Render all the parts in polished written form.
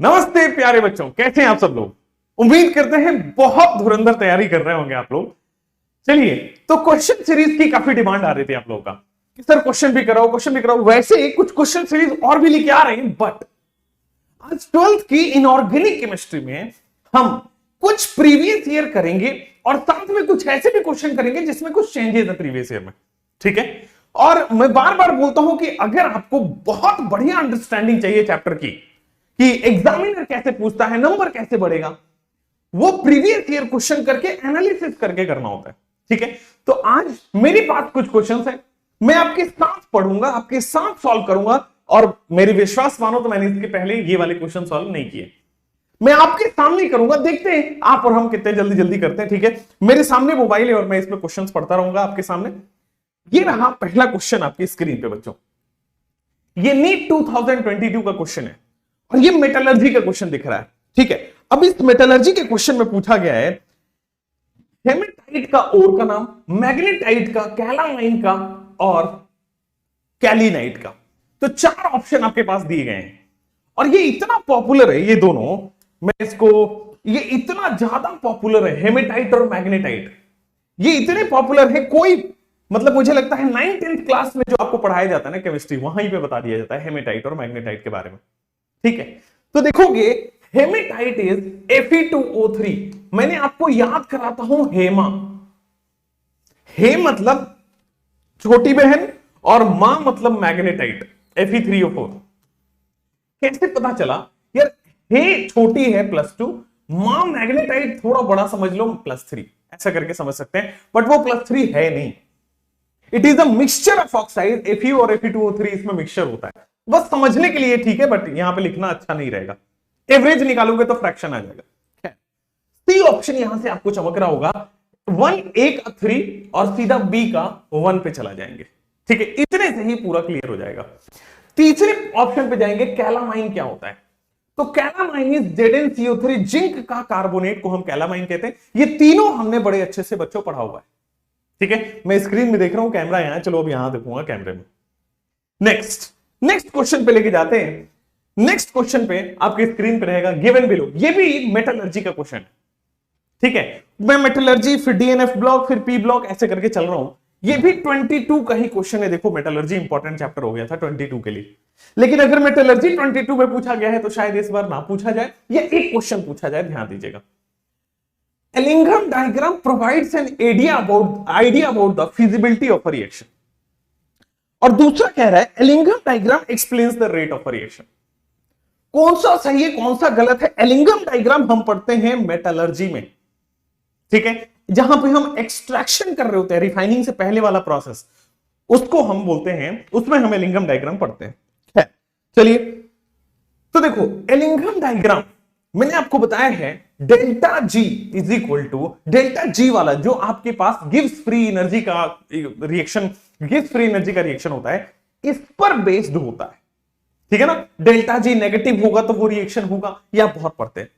नमस्ते प्यारे बच्चों, कैसे हैं आप सब लोग। उम्मीद करते हैं बहुत धुरंधर तैयारी कर रहे होंगे आप लोग। चलिए, तो क्वेश्चन सीरीज की काफी डिमांड आ रही थी आप लोगों का कि सर क्वेश्चन भी कराओ, क्वेश्चन भी कराओ। वैसे ही कुछ क्वेश्चन सीरीज और भी लेके आ रहे हैं, बट आज 12th की इनऑर्गेनिक केमिस्ट्री में हम कुछ प्रीवियस ईयर करेंगे और साथ में कुछ ऐसे भी क्वेश्चन करेंगे जिसमें कुछ चेंजेस है प्रीवियस ईयर में। ठीक है, और मैं बार बार बोलता हूं कि अगर आपको बहुत बढ़िया अंडरस्टैंडिंग चाहिए चैप्टर की कि एग्जामिनर कैसे पूछता है, नंबर कैसे बढ़ेगा, वो प्रीवियस ईयर क्वेश्चन करके एनालिसिस करके करना होता है। ठीक है, तो आज मेरे पास कुछ क्वेश्चंस हैं, मैं आपके साथ पढ़ूंगा, आपके साथ सॉल्व करूंगा। और मेरी विश्वास मानो तो मैंने इसके पहले ये वाले क्वेश्चन सॉल्व नहीं किए, मैं आपके सामने करूंगा। देखते हैं आप और हम कितने जल्दी जल्दी करते हैं। ठीक है, मेरे सामने मोबाइल है और मैं इसमें क्वेश्चंस पढ़ता रहूंगा आपके सामने। ये रहा पहला क्वेश्चन आपकी स्क्रीन पे बच्चों, ये नीट 2022 का क्वेश्चन है और ये मेटलर्जी का क्वेश्चन दिख रहा है। ठीक है, अब इस मेटलर्जी के क्वेश्चन में पूछा गया है हेमेटाइट का ओर का नाम, मैग्नेटाइट का, कैलामाइन का और कैलिनाइट का। तो चार ऑप्शन आपके पास दिए गए हैं और ये इतना पॉपुलर है ये दोनों, मैं इसको, ये इतना ज्यादा पॉपुलर है हेमेटाइट और मैग्नेटाइट, ये इतने पॉपुलर है। कोई मतलब मुझे लगता है 9th क्लास में जो आपको पढ़ाया जाता है ना केमिस्ट्री, वहीं पे बता दिया जाता है हेमेटाइट और मैग्नेटाइट के बारे में। ठीक है, तो देखोगे हेमेटाइट इज Fe2O3। मैंने आपको याद कराता हूं हेमा, हे मतलब छोटी बहन और मां मतलब मैग्नेटाइट, Fe3O4। कैसे पता चला यार, हे छोटी है +2, मां मैग्नेटाइट थोड़ा बड़ा समझ लो +3, ऐसा करके समझ सकते हैं, बट वो +3 है नहीं। It is a mixture of oxide, Fe और Fe2O3 इसमें मिक्सचर होता है। बस समझने के लिए ठीक है, बट यहां पे लिखना अच्छा नहीं रहेगा, एवरेज निकालोगे तो फ्रैक्शन आ जाएगा। सी ऑप्शन यहां से आपको चमक रहा होगा, 1 A का 3 और सीधा B का 1 पे चला जाएंगे। ठीक है, इतने से ही पूरा क्लियर हो जाएगा। तीसरे ऑप्शन पे जाएंगे, कैलामाइन क्या होता है। तो कैलामाइन इज ZnCO3, जिंक का कार्बोनेट को हम कैलामाइन कहते हैं। ये तीनों हमने बड़े अच्छे से बच्चों पढ़ा हुआ है। ठीक है, मैं स्क्रीन में देख रहा हूं, कैमरा यहां, चलो अब यहां देखूंगा कैमरे में। नेक्स्ट क्वेश्चन पे लेके जाते हैं। नेक्स्ट क्वेश्चन पे आपकी स्क्रीन पे रहेगा गिवन बिलो, ये भी मेटलर्जी का क्वेश्चन है। ठीक है, मैं मेटलर्जी फिर DNF ब्लॉक फिर P ब्लॉक ऐसे करके चल रहा हूं। ये भी 22 का ही क्वेश्चन है। देखो मेटलर्जी इंपॉर्टेंट चैप्टर हो गया था 22 के लिए, लेकिन अगर मेटलर्जी 22 में पूछा गया है तो शायद इस बार ना पूछा जाए या एक क्वेश्चन पूछा जाए, ध्यान दीजिएगा। Ellingham diagram provides an idea about the feasibility of a reaction. और दूसरा कह रहा है Ellingham diagram explains the rate of a reaction. कौन सा सही है कौन सा गलत है? एलिंघम डायग्राम हम पढ़ते हैं मेटलर्जी में। ठीक है, जहां पे हम एक्सट्रैक्शन कर रहे होते हैं, रिफाइनिंग से पहले वाला प्रोसेस, उसको हम बोलते हैं, उसमें हम एलिंघम डायग्राम पढ़ते हैं। चलिए, तो देखो एलिंघम डायग्राम मैंने आपको बताया है, delta G is equal to delta G वाला जो आपके पास गिव्स फ्री एनर्जी का रिएक्शन होता है, इस पर बेस्ड होता है। ठीक है ना, डेल्टा G नेगेटिव होगा तो वो रिएक्शन होगा, या बहुत पढ़ते हैं।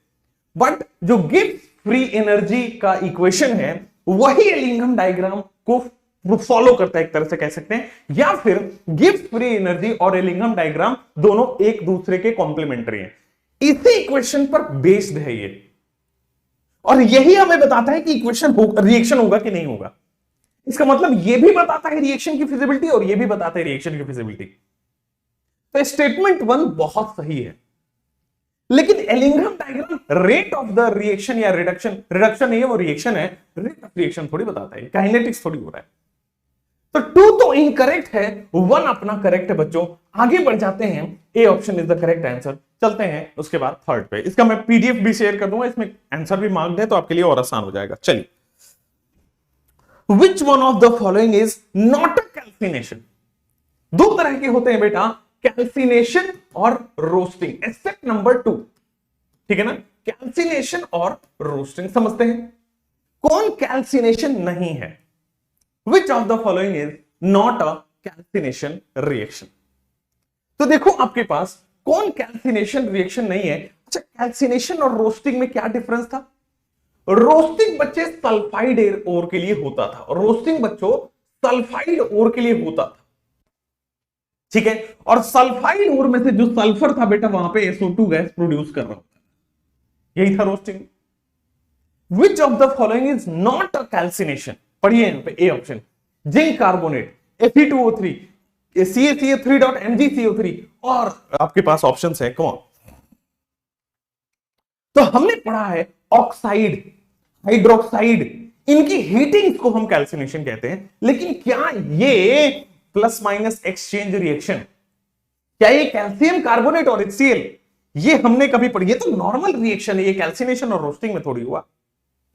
बट जो गिव्स फ्री एनर्जी का इक्वेशन है वही एलिंघम डायग्राम को फॉलो करता है, एक तरह से कह सकते हैं, या फिर गिव्स फ्री एनर्जी और एलिंघम डायग्राम दोनों एक दूसरे के कॉम्प्लीमेंट्री हैं। इसी इक्वेशन पर बेस्ड है ये, और यही हमें बताता है कि रिएक्शन होगा कि नहीं होगा। इसका मतलब ये भी बताता है रिएक्शन की फिजिबिलिटी और ये भी बताता है रिएक्शन की फिजिबिलिटी। तो स्टेटमेंट 1 बहुत सही है, लेकिन Ellingham diagram rate of the reaction या रिडक्शन नहीं है, वो रिएक्शन है, रेट ऑफ रिएक्शन थोड़ी बताता है, काइनेटिक्स थोड़ी हो रहा है। तो 2 तो इनकरेक्ट है, 1 अपना करेक्ट है बच्चों। आगे बढ़ जाते हैं, ए option is the correct answer. चलते हैं उसके बाद थर्ड पे, इसका मैं PDF भी शेयर कर दूंगा, इसमें आंसर भी मार्क्ड है तो आपके लिए और आसान हो जाएगा। चलिए, which one of the following is not a calcination. दो तरह के होते हैं बेटा, कैल्सिनेशन और रोस्टिंग, एक्सेप्ट नंबर 2। ठीक है ना, कैल्सिनेशन और रोस्टिंग समझते हैं। कौन कैल्सिनेशन नहीं है? विच of the following is not a calcination reaction. तो देखो आपके पास कौन कैल्सिनेशन रिएक्शन नहीं है। अच्छा, कैल्सिनेशन और रोस्टिंग में क्या डिफरेंस था? रोस्टिंग बच्चे सल्फाइड ओर के लिए होता था, रोस्टिंग बच्चों सल्फाइड ओर के लिए होता था। ठीक है, और सल्फाइड ओर में से जो सल्फर था बेटा वहां पे SO2 गैस प्रोड्यूस कर रहा होता है, यही था roasting. Which of the following is not a calcination? पढ़िए यहां पे A option, zinc carbonate, Fe2O3, CaCO3.MgCO3, और आपके पास ऑप्शंस है, कौन? तो हमने पढ़ा है ऑक्साइड, हाइड्रोक्साइड, इनकी हीटिंग को हम कैल्सिनेशन कहते हैं, लेकिन क्या ये प्लस माइनस एक्सचेंज रिएक्शन, क्या ये कैल्शियम कार्बोनेट और HCl, ये हमने कभी पढ़ी? ये तो नॉर्मल रिएक्शन है, ये कैल्सिनेशन और रोस्टिंग में थोड़ी हुआ।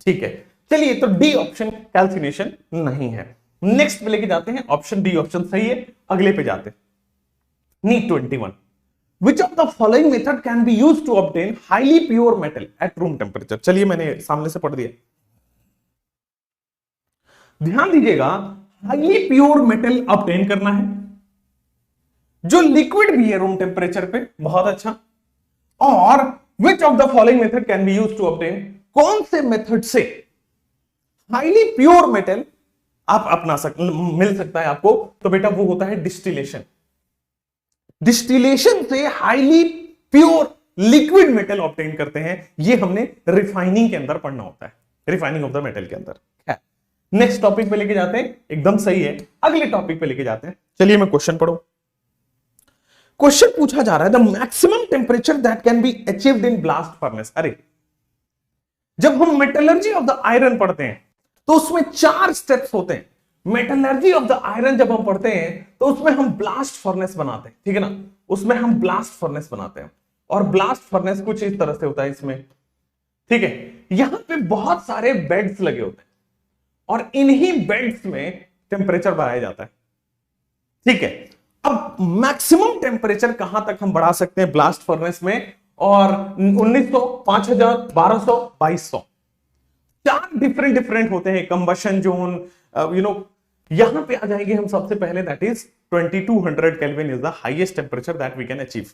ठीक है, चलिए, तो डी ऑप्शन कैल्सिनेशन नहीं है। नेक्स्ट पे लेके जाते हैं, ऑप्शन डी ऑप्शन सही है, अगले पे जाते हैं। NEET 21, which of the following method can be used to obtain highly pure metal at room temperature? चलिए, मैंने सामने से पढ़ दिया, ध्यान दीजिएगा, हाईली प्योर मेटल ऑब्टेन करना है जो लिक्विड भी है रूम टेम्परेचर पे, बहुत अच्छा। और which of the following method can be used to obtain, कौन से मेथड से हाईली प्योर मेटल आप अपना मिल सकता है आपको? तो बेटा वो होता है डिस्टिलेशन। डिस्टिलेशन से highly pure liquid metal obtain करते हैं, ये हमने रिफाइनिंग के अंदर पढ़ना होता है, रिफाइनिंग ऑफ द मेटल के अंदर। नेक्स्ट टॉपिक पे लेके जाते हैं, एकदम सही है, अगले टॉपिक पे लेके जाते हैं। चलिए मैं क्वेश्चन पढ़ो। क्वेश्चन पूछा जा रहा है, the maximum temperature that can be achieved in blast furnace. अरे, जब हम मेटलर्जी ऑफ द आयरन पढ़ते हैं तो उसमें 4 स्टेप्स होते हैं। मेटलर्जी ऑफ द आयरन जब हम पढ़ते हैं तो उसमें हम ब्लास्ट फर्नेस बनाते हैं, ठीक है ना, उसमें हम ब्लास्ट फर्नेस बनाते हैं, और ब्लास्ट फर्नेस कुछ इस तरह से होता है इसमें, ठीक है। यहां पे बहुत सारे बेड्स लगे होते हैं और इन्हीं बेड्स में टेम्परेचर बढ़ाया जाता है, ठीक है। अब मैक्सिमम टेम्परेचर कहां तक हम बढ़ा सकते हैं ब्लास्ट फर्नेस में? और 1900, 5000, 1200, 2200, 4 डिफरेंट होते हैं कंबशन जोन, यहां पे आ जाएंगे हम सबसे पहले, that is 2200 kelvin is the highest temperature that we can achieve,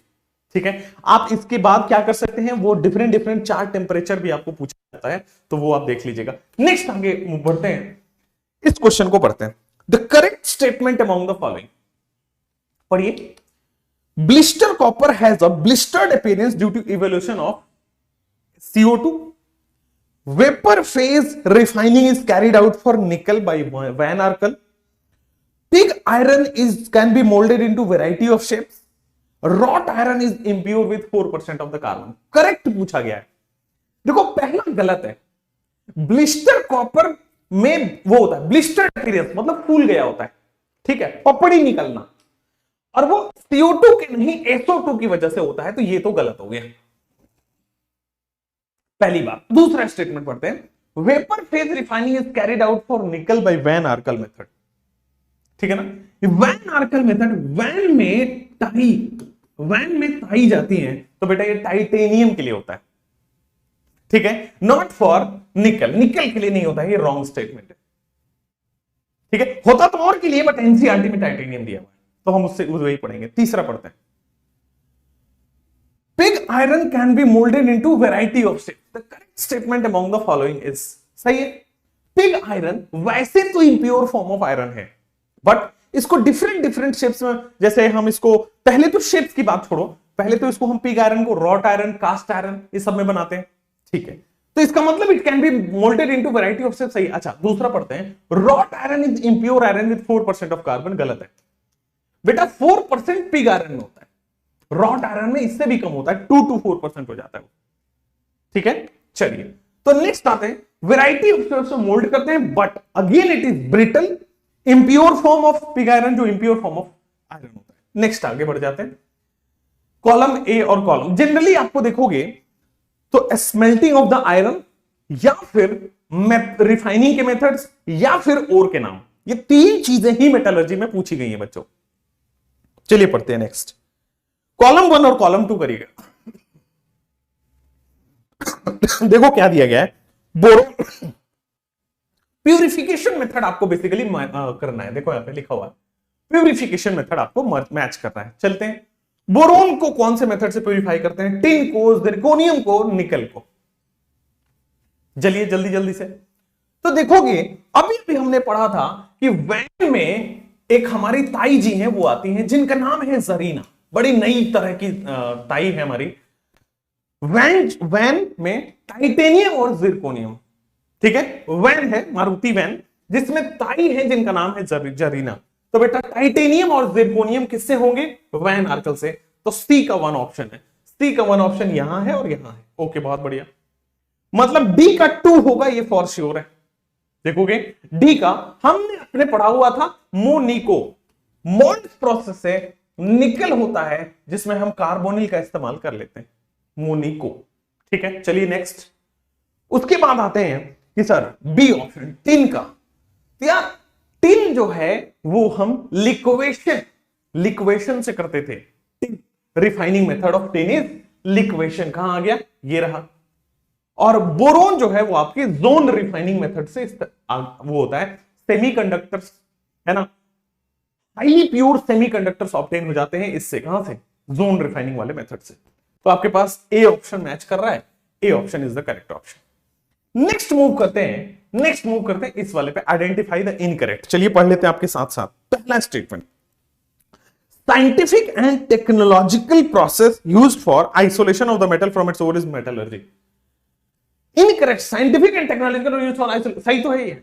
ठीक है। आप इसके बाद क्या कर सकते हैं, वो डिफरेंट 4 टेम्परेचर भी आपको पूछा जाता है, तो वो आप देख लीजिएगा। नेक्स्ट आगे बढ़ते हैं, इस क्वेश्चन को पढ़ते हैं। The correct statement among the following, पढ़िए। Blister copper has a blistered appearance due to evolution of CO2. Vapor phase refining is carried out for nickel by Van Arkel. Pig iron can be molded into variety of shapes. Wrought iron is impure with 4% of the carbon. Correct पूछा गया है। देखो, पहला गलत है। Blister copper में वो होता है ब्लिस्टर अपीयरेंस, मतलब फूल गया होता है, ठीक है, पपड़ी निकलना, और वो CO2 के नहीं SO2 की वजह से होता है, तो ये तो गलत हो गया, पहली बात। दूसरा स्टेटमेंट पढ़ते हैं, vapour phase refining is carried out for निकल बाय वैन आर्कल मेथड, ठीक है ना। वैन आर्कल मेथड, वैन में ताई जाती है, तो बेटा ये टाइटेनियम के लिए होता है, ठीक है, नॉट फॉर निकल के लिए नहीं होता है, ये रॉन्ग स्टेटमेंट है, ठीक है। होता तो और के लिए, बट एनसीईआरटी में टाइटेनियम दिया हुआ है, तो हम उससे वही पढ़ेंगे। तीसरा पढ़ते हैं, pig iron can be moulded into variety of shape. The correct statement among the following is, सही है। पिग आयरन वैसे तो इम्प्योर फॉर्म ऑफ आयरन है, बट इसको डिफरेंट शेप्स में, जैसे हम इसको, पहले तो शेप्स की बात छोड़ो, पहले तो इसको हम पिग आयरन को रॉट आयरन, कास्ट आयरन, इस सब में बनाते हैं, ठीक है। तो इसका मतलब it can be moulded into variety of shape, सही। अच्छा, दूसरा पढ़ते हैं, wrought iron is impure iron with 4% of carbon, गलत है बेटा। 4% पिग आयरन में होता है, रॉट आयरन में इससे भी कम होता है, 2 to 4% हो जाता है, ठीक है। चलिए, तो नेक्स्ट आते हैं, वैरायटी ऑफ शेप्स में मोल्ड करते हैं, but again it is brittle, impure form of pig iron, जो इंप्योर फॉर्म ऑफ आयरन होता है। नेक्स्ट आगे बढ़ जाते हैं, कॉलम ए और कॉलम, जनरली आपको देखोगे तो स्मेल्टिंग ऑफ द आयरन, या फिर रिफाइनिंग के मेथड्स, या फिर ओर के नाम, ये 3 चीजें ही मेटलर्जी में पूछी गई है बच्चों। चलिए पढ़ते हैं नेक्स्ट, कॉलम 1 और कॉलम 2 करिएगा। देखो क्या दिया गया है, बोरोन प्यूरिफिकेशन मेथड आपको बेसिकली करना है, देखो यहां पे लिखा हुआ है प्यूरिफिकेशन मेथड आपको मैच करना है। चलते हैं, बोरोन को कौन से मेथड से प्यूरिफाई करते हैं? टिन को, जिरकोनियम को, निकल को। चलिए जल्दी से, तो देखोगे अभी हमने पढ़ा था कि वैन में एक हमारी ताई जी हैं, वो आती हैं जिनका नाम है जरीना, बड़ी नई तरह की ताई है हमारी। वैन में टाइटेनियम और जिरकोनियम, ठीक है, वैन है मारुति वैन, जिसमें ताई है जिनका नाम है जरीना। तो बेटा टाइटेनियम और जिरकोनियम किससे होंगे? वैन आर्टिकल से। तो सी का वन ऑप्शन है, सी का वन ऑप्शन यहां है और यहां है। ओके, बहुत बढ़िया। मतलब डी का 2 होगा, ये फॉर श्योर है। देखोगे डी का, हमने अपने पढ़ा हुआ था मोनिको, मोल्ड प्रोसेस से निकल होता है जिसमें हम कार्बोनिल का इस्तेमाल कर लेते हैं, मोनिको। ठीक है, चलिए नेक्स्ट। उसके बाद आते हैं कि सर बी ऑप्शन टिन का। यार टिन जो है वो हम लिक्वेशन से करते थे। Tin, refining method of tin is liquation. कहां आ गया? ये रहा। और बोरोन जो है वो आपके जोन रिफाइनिंग मेथड से वो होता है सेमीकंडक्टर्स, है ना, हाईली प्योर सेमीकंडक्टर्स ऑब्टेन हो जाते हैं इससे। कहां से? जोन रिफाइनिंग वाले मेथड से। तो आपके पास ए ऑप्शन मैच कर रहा है, A option is the correct option. Next move करते हैं इस वाले पे, आइडेंटिफाई द इनकरेक्ट। चलिए पढ़ लेते हैं आपके साथ साथ। पहला statement, scientific and technological process used for isolation of the metal from its ore is metallurgy. Incorrect, scientific and technological use for isolation, सही तो है ये।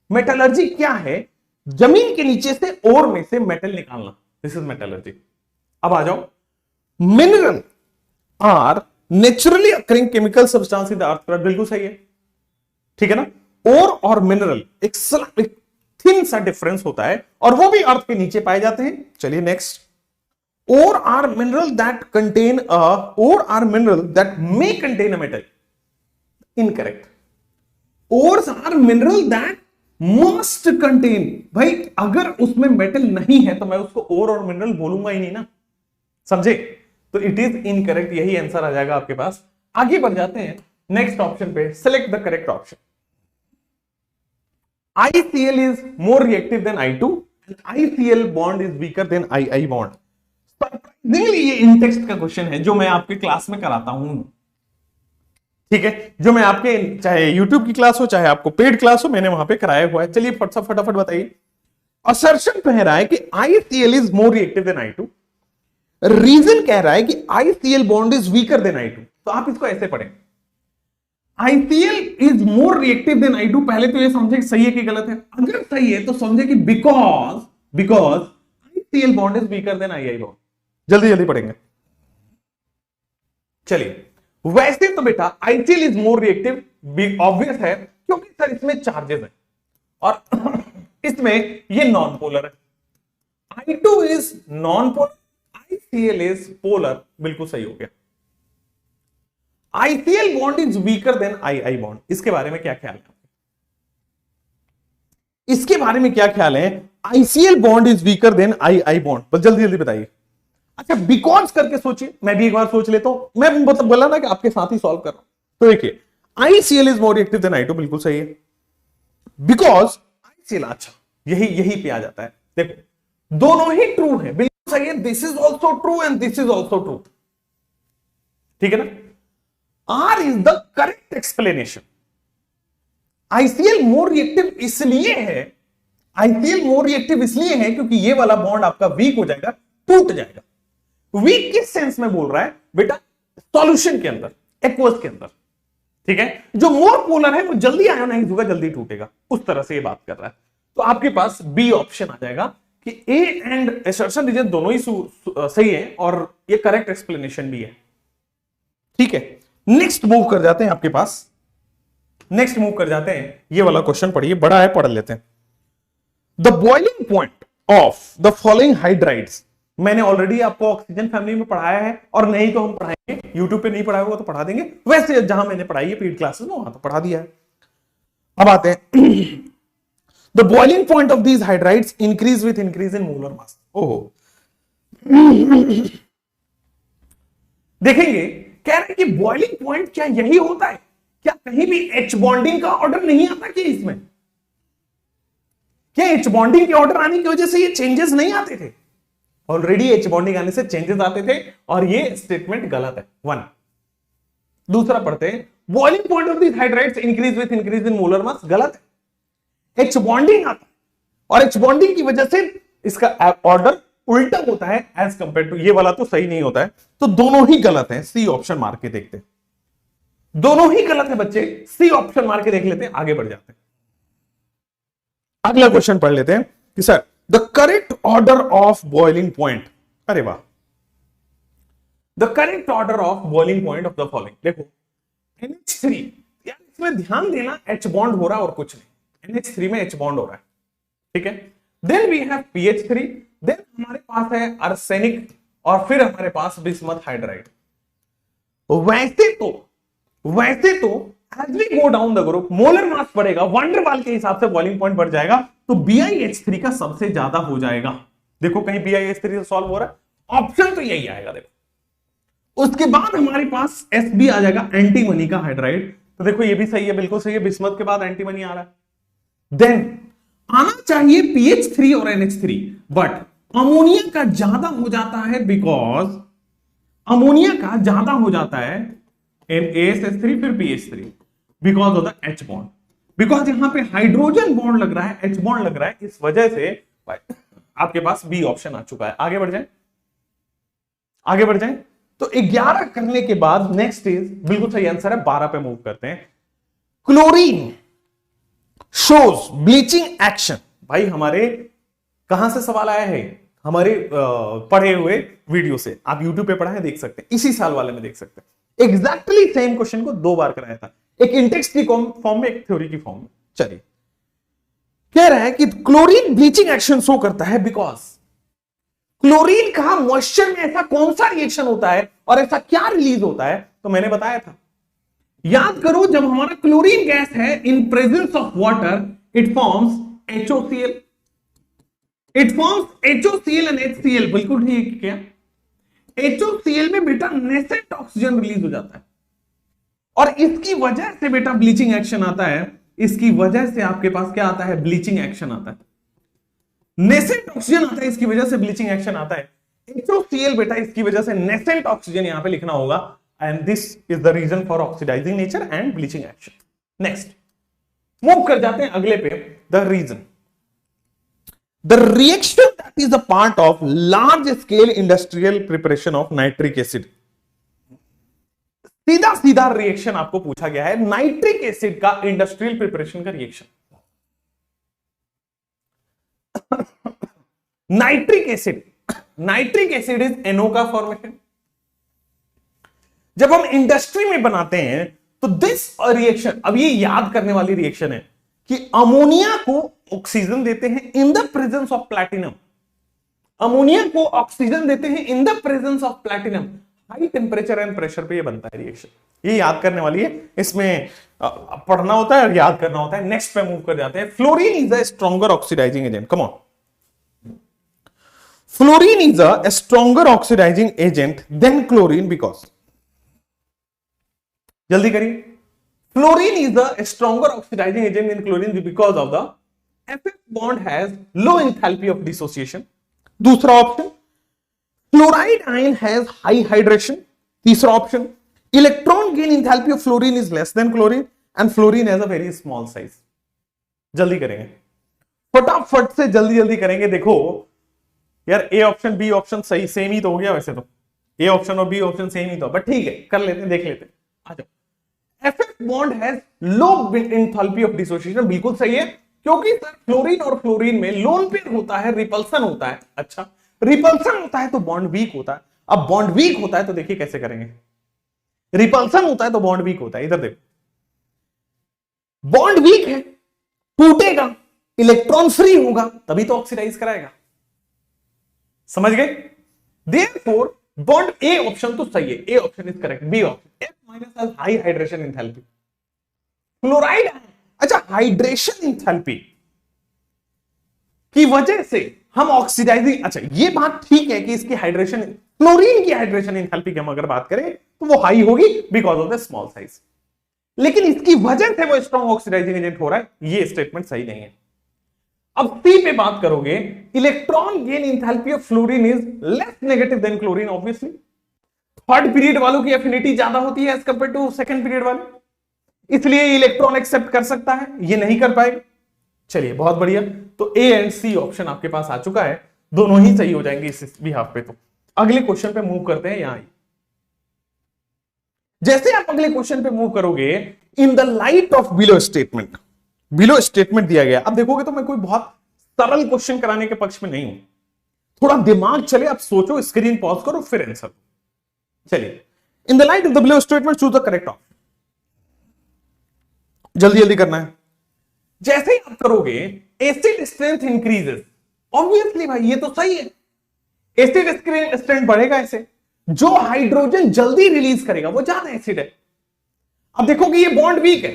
मेटलर्जी क्या है? जमीन के नीचे से ओर में से मेटल निकालना, दिस इज मेटलर्जी। अब आ जाओ, mineral are naturally occurring chemical substance in the earth crust, बिल्कुल सही है, ठीक है ना। ओर और मिनरल एक थिन सा डिफरेंस होता है और वो भी अर्थ के नीचे पाए जाते हैं। चलिए next, ore are mineral that contain ore are mineral that may contain a metal, incorrect. Ores are mineral that must contain, भाई अगर उसमें मेटल नहीं है तो मैं उसको ओर और मिनरल बोलूंगा ही नहीं ना, समझे? तो इट इज इनकरेक्ट, यही आंसर आ जाएगा आपके पास। आगे बढ़ जाते हैं नेक्स्ट ऑप्शन पे, select the correct option. ICl is more reactive than I2 and ICl bond is weaker than II bond। Surprisingly ये इन टेक्स्ट का क्वेश्चन है जो मैं आपके क्लास में कराता हूं, ठीक है, जो मैं आपके चाहे YouTube की क्लास हो चाहे आपको पेड क्लास हो, मैंने वहां पे कराया हुआ है। चलिए फटाफट बताइए। असर्शन कह रहा है कि ICl is more reactive than I2, reason कह रहा है कि ICl bond is weaker than I2। तो आप इसको ऐसे पढ़ें, ICl is more reactive than I2। पहले तो ये समझे कि सही है कि गलत है। अगर सही है तो समझे कि because ICl bond is weaker than II bond। जल्दी पढ़ेंगे। चलिए, वैसे तो बेटा ICl is more reactive, obvious है, क्योंकि सर इसमें चार्जेस है और इसमें ये नॉन पोलर है। I2 is non polar, ICl is polar, बिल्कुल सही हो गया। ICl bond is weaker than II bond। इसके बारे में क्या ख्याल है? इसके बारे में क्या ख्याल है? ICl bond is weaker than II bond, बस जल्दी बताइए। अच्छा, बिकॉज करके सोचिए, मैं भी एक बार सोच लेता हूं। मैं मतलब बोला ना कि आपके साथ ही सॉल्व कर रहा हूं। तो देखिए, ICl is more reactive than I2, बिल्कुल सही है। बिकॉज ICl, अच्छा यही पे आ जाता है। देखो दोनों ही ट्रू है, बिल्कुल सही है। This is also true and this is also true, ठीक है ना। R is the correct explanation। ICl more reactive इसलिए है, ICl more reactive इसलिए है क्योंकि ये वाला बॉन्ड आपका वीक हो जाएगा, टूट जाएगा। वीक किस सेंस में बोल रहा है बेटा? सॉल्यूशन के अंदर, एक्वस के अंदर, ठीक है। जो मोर पोलर है वो जल्दी आयोनाइज होगा, जल्दी टूटेगा, उस तरह से ये बात कर रहा है। तो आपके पास बी ऑप्शन आ जाएगा कि ए एंड असर्शन रीजन दोनों ही सही है और ये करेक्ट एक्सप्लेनेशन भी है, ठीक है। नेक्स्ट मूव कर जाते हैं आपके पास, नेक्स्ट मूव कर जाते हैं। ये वाला क्वेश्चन पढ़िए, बड़ा है, पढ़ लेते हैं। The boiling point of the following hydrides. मैंने ऑलरेडी आपको ऑक्सीजन फैमिली में पढ़ाया है और नहीं तो हम पढ़ाएंगे, यूट्यूब पे नहीं पढ़ाया हुआ तो पढ़ा देंगे। वैसे जहां मैंने पढ़ाई है पेड क्लासेस में वहां तो पढ़ा दिया है। अब आते हैं, the boiling point of these hydrides increase with increase in molar mass. ओहो, देखेंगे कह रहे हैं कि बॉइलिंग पॉइंट क्या यही होता है? क्या कहीं भी एच बॉन्डिंग का ऑर्डर नहीं आता क्या इसमें? क्या एच बॉन्डिंग के ऑर्डर आने की वजह से ये चेंजेस नहीं आते थे? ऑलरेडी एच बॉन्डिंग आने से चेंजेस आते थे और ये स्टेटमेंट गलत है, 1। दूसरा पढ़ते हैं, boiling point of this hydrides increase with increase in molar mass, गलत है। एच बॉन्डिंग आता है और एच बॉन्डिंग की वजह से इसका ऑर्डर उल्टा होता है एज कंपेयर टू, ये वाला तो सही नहीं होता है, तो दोनों ही गलत है। सी ऑप्शन मार के देखते हैं, दोनों ही गलत है बच्चे, सी ऑप्शन मार के देख लेते हैं, आगे बढ़ जाते हैं। अगला क्वेश्चन पढ़ लेते हैं कि sir the correct order of boiling point, अरे वाह, the correct order of boiling point of the following. देखो NH3, यार इसमें ध्यान देना, H बॉन्ड हो रहा है और कुछ नहीं, NH3 में H बॉन्ड हो रहा है, ठीक है। Then we have PH3, then हमारे पास है आर्सेनिक, और फिर हमारे पास बिस्मथ हाइड्राइड। वैसे तो as we go down the group, molar mass बढ़ेगा, वंडरवाल के हिसाब से बॉइलिंग पॉइंट बढ़ जाएगा, तो BiH3 का सबसे ज्यादा हो जाएगा। देखो कहीं BiH3 से सॉल्व हो रहा है, ऑप्शन तो यही आएगा। देखो उसके बाद हमारे पास Sb आ जाएगा, एंटीमनी का हाइड्राइड, तो देखो ये भी सही है, बिल्कुल सही है, बिस्मथ के बाद एंटीमनी आ रहा है। देन आना चाहिए PH3 और NH3, बट अमोनिया का ज्यादा हो जाता है, बिकॉज अमोनिया का ज्यादा हो जाता है ASH3 फिर PH3 because of the H bond, because यहां पे हाइड्रोजन बॉन्ड लग रहा है, H बॉन्ड लग रहा है, इस वजह से आपके पास बी ऑप्शन आ चुका है। आगे बढ़ जाए, तो 11 करने के बाद नेक्स्ट इज बिल्कुल सही आंसर है, 12 पे मूव करते हैं। Chlorine shows bleaching action. भाई हमारे कहां से सवाल आया है, हमारे पढ़े हुए वीडियो से, आप YouTube पे पढ़ा है, देख सकते हैं, इसी साल वाले में देख सकते हैं। एग्जैक्टली सेम क्वेश्चन को 2 बार कराया था, एक इंटेक्स्ट की फॉर्म में, एक थ्योरी की फॉर्म में। चलिए, कह रहा है कि क्लोरीन ब्लीचिंग एक्शन शो करता है बिकॉज क्लोरीन का मॉइस्चर में ऐसा कौन सा रिएक्शन होता है और ऐसा क्या रिलीज होता है, तो मैंने बताया था, याद करो, जब हमारा क्लोरीन गैस है in presence of water, it forms HOCl, and HCl, बिल्कुल ठीक है। HOCl में बेटा नेसेंट ऑक्सीजन रिलीज हो जाता है, और इसकी वजह से बेटा ब्लीचिंग एक्शन आता है, इसकी वजह से आपके पास क्या आता है, ब्लीचिंग एक्शन आता है, नेसेंट ऑक्सीजन आता है, इसकी वजह से ब्लीचिंग एक्शन आता है। HOCl बेटा इसकी वजह से नेसेंट ऑक्सीजन यहां पे लिखना होगा, and this is the reason for oxidising nature and bleaching action. Next move कर जाते हैं अगले पे, the reason, the reaction that is a part of large scale industrial preparation of nitric acid. सीधा रिएक्शन आपको पूछा गया है, नाइट्रिक एसिड का इंडस्ट्रियल प्रिपरेशन का reaction. Nitric acid is NO का फॉर्मेशन। जब हम इंडस्ट्री में बनाते हैं तो दिस रिएक्शन, अब ये याद करने वाली रिएक्शन है कि अमोनिया को ऑक्सीजन देते हैं in the presence of platinum, ammonia को ऑक्सीजन देते हैं in the presence of platinum, high temperature and pressure पे ये बनता है रिएक्शन। ये याद करने वाली है, इसमें पढ़ना होता है और याद करना होता है। नेक्स्ट पे मूव कर जाते हैं। Fluorine is a stronger oxidising agent, come on, fluorine is a stronger oxidising agent than chlorine because, जल्दी करिए, fluorine is a stronger oxidising agent than chlorine because of the FF bond has low enthalpy of dissociation। दूसरा option, fluoride ion has high hydration. तीसरा option, electron gain enthalpy of fluorine is less than chlorine and fluorine has a very small size. जल्दी करेंगे, फटाफट से जल्दी करेंगे। देखो यार, ए ऑप्शन बी ऑप्शन सही सेम ही तो हो गया, वैसे तो ए ऑप्शन और बी ऑप्शन सेम ही तो, बट ठीक है, कर लेते हैं, देख लेते हैं। आ जाओ। FF bond has low enthalpy of dissociation, बिल्कुल सही है, क्योंकि सर फ्लोरीन और फ्लोरीन में लोन पेयर होता है, रिपल्सन होता है। अच्छा, रिपल्सन होता है तो बॉन्ड वीक होता है। अब बॉन्ड वीक होता है तो देखिए कैसे करेंगे, रिपल्सन होता है तो बॉन्ड वीक होता है। इधर देखो, बॉन्ड वीक है, टूटेगा, इलेक्ट्रॉन फ्री होगा, तभी तो ऑक्सीडाइज कराएगा। समझ गए? देयरफॉर बॉन्ड ए ऑप्शन तो सही है, A option is correct, B option, F minus has high hydration enthalpy. Fluoride, अच्छा, हाइड्रेशन एंथैल्पी की वजह से हम ऑक्सीडाइजिंग, अच्छा ये बात ठीक है कि इसकी हाइड्रेशन, क्लोरीन की हाइड्रेशन एंथैल्पी की हम अगर बात करें तो वो हाई होगी because of the small size, लेकिन इसकी वजह से वो स्ट्रॉन्ग ऑक्सीडाइजिंग एजेंट हो रहा है, ये स्टेटमेंट सही नहीं है। अब सी पे बात करोगे, electron gain enthalpy of fluorine is less negative than chlorine, obviously third period वालों की एफिनिटी ज्यादा होती है as compare to second period वाले, इसलिए इलेक्ट्रॉन एक्सेप्ट कर सकता है, ये नहीं कर पाएगा। चलिए बहुत बढ़िया, तो ए एंड सी ऑप्शन आपके पास आ चुका है। दोनों ही सही हो जाएंगे इस बिहाफ पे। तो अगले क्वेश्चन पे मूव करते हैं। यहां जैसे आप अगले क्वेश्चन पे मूव करोगे, in the light of below statement, below statement दिया गया। अब देखोगे तो मैं कोई बहुत सरल क्वेश्चन कराने के पक्ष में नहीं हूं, थोड़ा दिमाग चले, आप सोचो, स्क्रीन पॉज करो, फिर आंसर। चलिए, in the light of the below statement choose the correct option. जल्दी जल्दी करना है। जैसे ही आप करोगे एसिड स्ट्रेंथ इंक्रीजेस, ऑब्वियसली भाई ये तो सही है, एसिड स्ट्रेंथ बढ़ेगा, ऐसे जो हाइड्रोजन जल्दी रिलीज करेगा वो ज्यादा एसिड है। अब देखो कि ये बॉन्ड वीक है,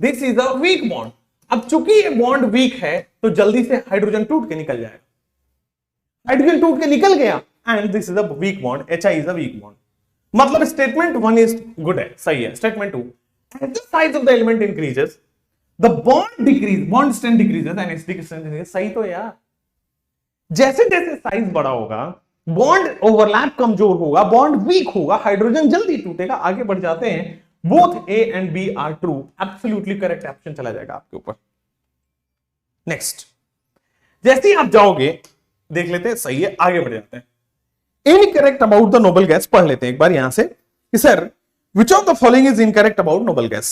this is a weak bond. अब चूंकि ये बॉन्ड वीक है तो जल्दी से हाइड्रोजन टूट के निकल जाएगा, हाइड्रोजन टूट के निकल गया, and this is a weak bond, HI is a weak bond. मतलब स्टेटमेंट 1 इज गुड है, सही है। Statement 2, as the size of the element increases the bond strength decreases and acidic strength increases। सही तो यार, जैसे जैसे साइज बड़ा होगा, बॉन्ड ओवरलैप कमजोर होगा, बॉन्ड वीक होगा, हाइड्रोजन जल्दी टूटेगा। आगे बढ़ जाते हैं, both A and B are true, absolutely correct option चला जाएगा आपके ऊपर। नेक्स्ट, जैसे ही आप जाओगे, देख लेते हैं, सही है, आगे बढ़ जाते हैं। Incorrect about the noble gas पढ़ लेते हैं एक बार यहां से कि sir which of the following is incorrect about noble gas।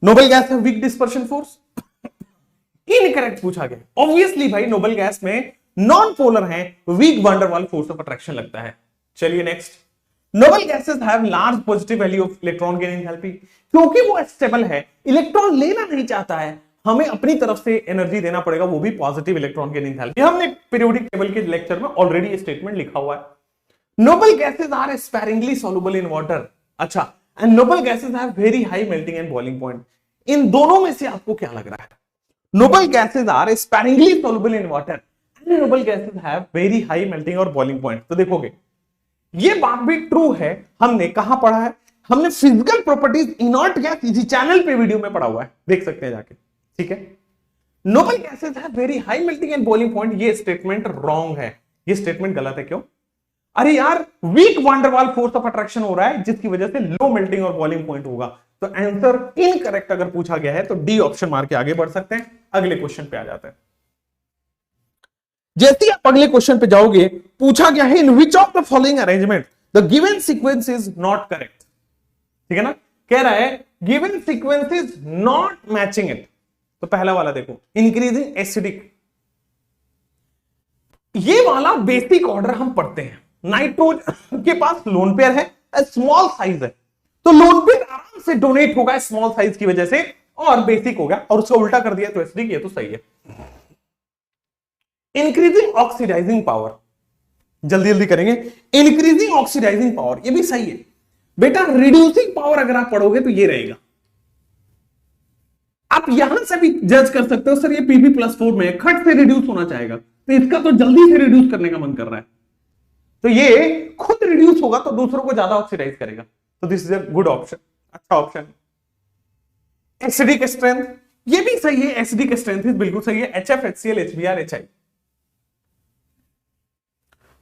Noble gas है वीक डिस्पर्शन फोर्स, इनकरेक्ट पूछा गया। ऑब्वियसली भाई नोबल गैस में नॉन पोलर है, weak van der Waal force of attraction लगता है। चलिए next, noble gases have large positive value of electron gain enthalpy, क्योंकि वो स्टेबल है, इलेक्ट्रॉन लेना नहीं चाहता है, हमें अपनी तरफ से एनर्जी देना पड़ेगा, वो भी पॉजिटिव इलेक्ट्रॉन गेन एंथैल्पी। हमने पीरियोडिक टेबल के लेक्चर में ऑलरेडी स्टेटमेंट लिखा हुआ है। Noble gases are sparingly soluble in water. अच्छा, and noble gases have very high melting and boiling point. इन दोनों में से आपको क्या लग रहा है? Noble gases are sparingly soluble in water and noble gases have very high melting और बॉइलिंग पॉइंट। तो देखोगे ये बात भी ट्रू है, हमने कहां पढ़ा है? हमने फिजिकल प्रॉपर्टीज इनर्ट गैस इसी चैनल पे वीडियो में पढ़ा हुआ है, देख सकते हैं जाके, ठीक है। Noble gases have very high melting and boiling point, ये स्टेटमेंट रॉन्ग है, ये स्टेटमेंट गलत है। क्यों? अरे यार, weak van der Waal force of attraction हो रहा है, जिसकी वजह से लो मेल्टिंग और बॉइलिंग पॉइंट होगा। तो आंसर इनकरेक्ट अगर पूछा गया है तो डी ऑप्शन मार के आगे बढ़ सकते हैं। अगले क्वेश्चन पे आ जाते हैं। जैसे ही आप अगले क्वेश्चन पे जाओगे, पूछा गया है in which of the following arrangement the given sequence is not correct. ठीक है ना, कह रहा है given sequence is not matching it. तो पहला वाला देखो, इंक्रीजिंग एसिडिक, ये वाला बेसिक ऑर्डर हम पढ़ते हैं। नाइट्रोजन के पास लोन पेयर है, स्मॉल साइज है, तो लोन पेयर आराम से डोनेट होगा स्मॉल साइज की वजह से, और बेसिक हो गया, और उसको उल्टा कर दिया तो एसिडिक, ये तो सही है। इंक्रीजिंग ऑक्सीडाइजिंग पावर, जल्दी जल्दी करेंगे, इंक्रीजिंग ऑक्सीडाइजिंग पावर, ये भी सही है बेटा। रिड्यूसिंग पावर अगर आप पढ़ोगे तो ये रहेगा। आप यहां से भी जज कर सकते हो, सर ये Pb+4 में खट से रिड्यूस होना चाहेगा, तो इसका तो जल्दी से रिड्यूस करने का मन कर रहा है, तो ये खुद रिड्यूस होगा तो दूसरों को ज्यादा ऑक्सीडाइज करेगा। तो this is a good option, अच्छा ऑप्शन। एसिडिक स्ट्रेंथ, ये भी सही है, एसिडिक स्ट्रेंथ बिल्कुल सही है, HF, HCl, HBr, HI।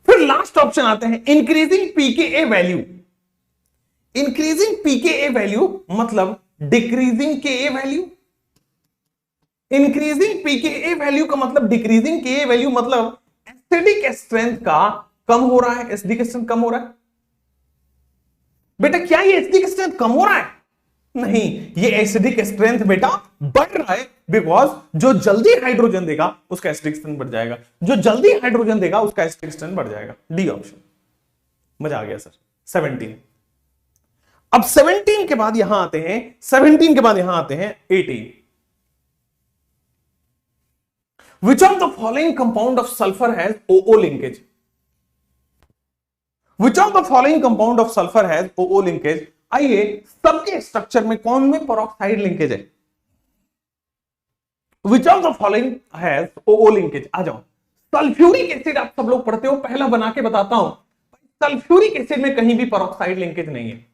फिर लास्ट ऑप्शन आते हैं increasing pKa value. Increasing pKa value मतलब decreasing Ka value. Increasing pKa value का मतलब डिक्रीजिंग Ka वैल्यू, मतलब एसिडिक स्ट्रेंथ का कम हो रहा है, एसिडिक स्ट्रेंथ कम हो रहा है। बेटा क्या ये एसिडिक स्ट्रेंथ कम हो रहा है? नहीं, ये एसिडिक स्ट्रेंथ बेटा बढ़ रहा है, बिकॉज जो जल्दी हाइड्रोजन देगा उसका एसिडिक स्ट्रेंथ बढ़ जाएगा, जो जल्दी हाइड्रोजन देगा उसका एसिडिक स्ट्रेंथ बढ़ जाएगा। डी ऑप्शन, मजा आ गया सर। 17, अब 17 के बाद यहां आते हैं, 17 के बाद यहां आते हैं 18। Which of the following compound of sulfur has OO linkage? Which of the following compound of sulfur has OO linkage? आइए, सबके स्ट्रक्चर में कौन में पेरोक्साइड लिंकेज है? Which of the following has OO linkage? आ जाओ, सल्फ्यूरिक एसिड आप सब लोग पढ़ते हो, पहला बना के बताता हूं, सल्फ्यूरिक एसिड में कहीं भी पेरोक्साइड लिंकेज नहीं है।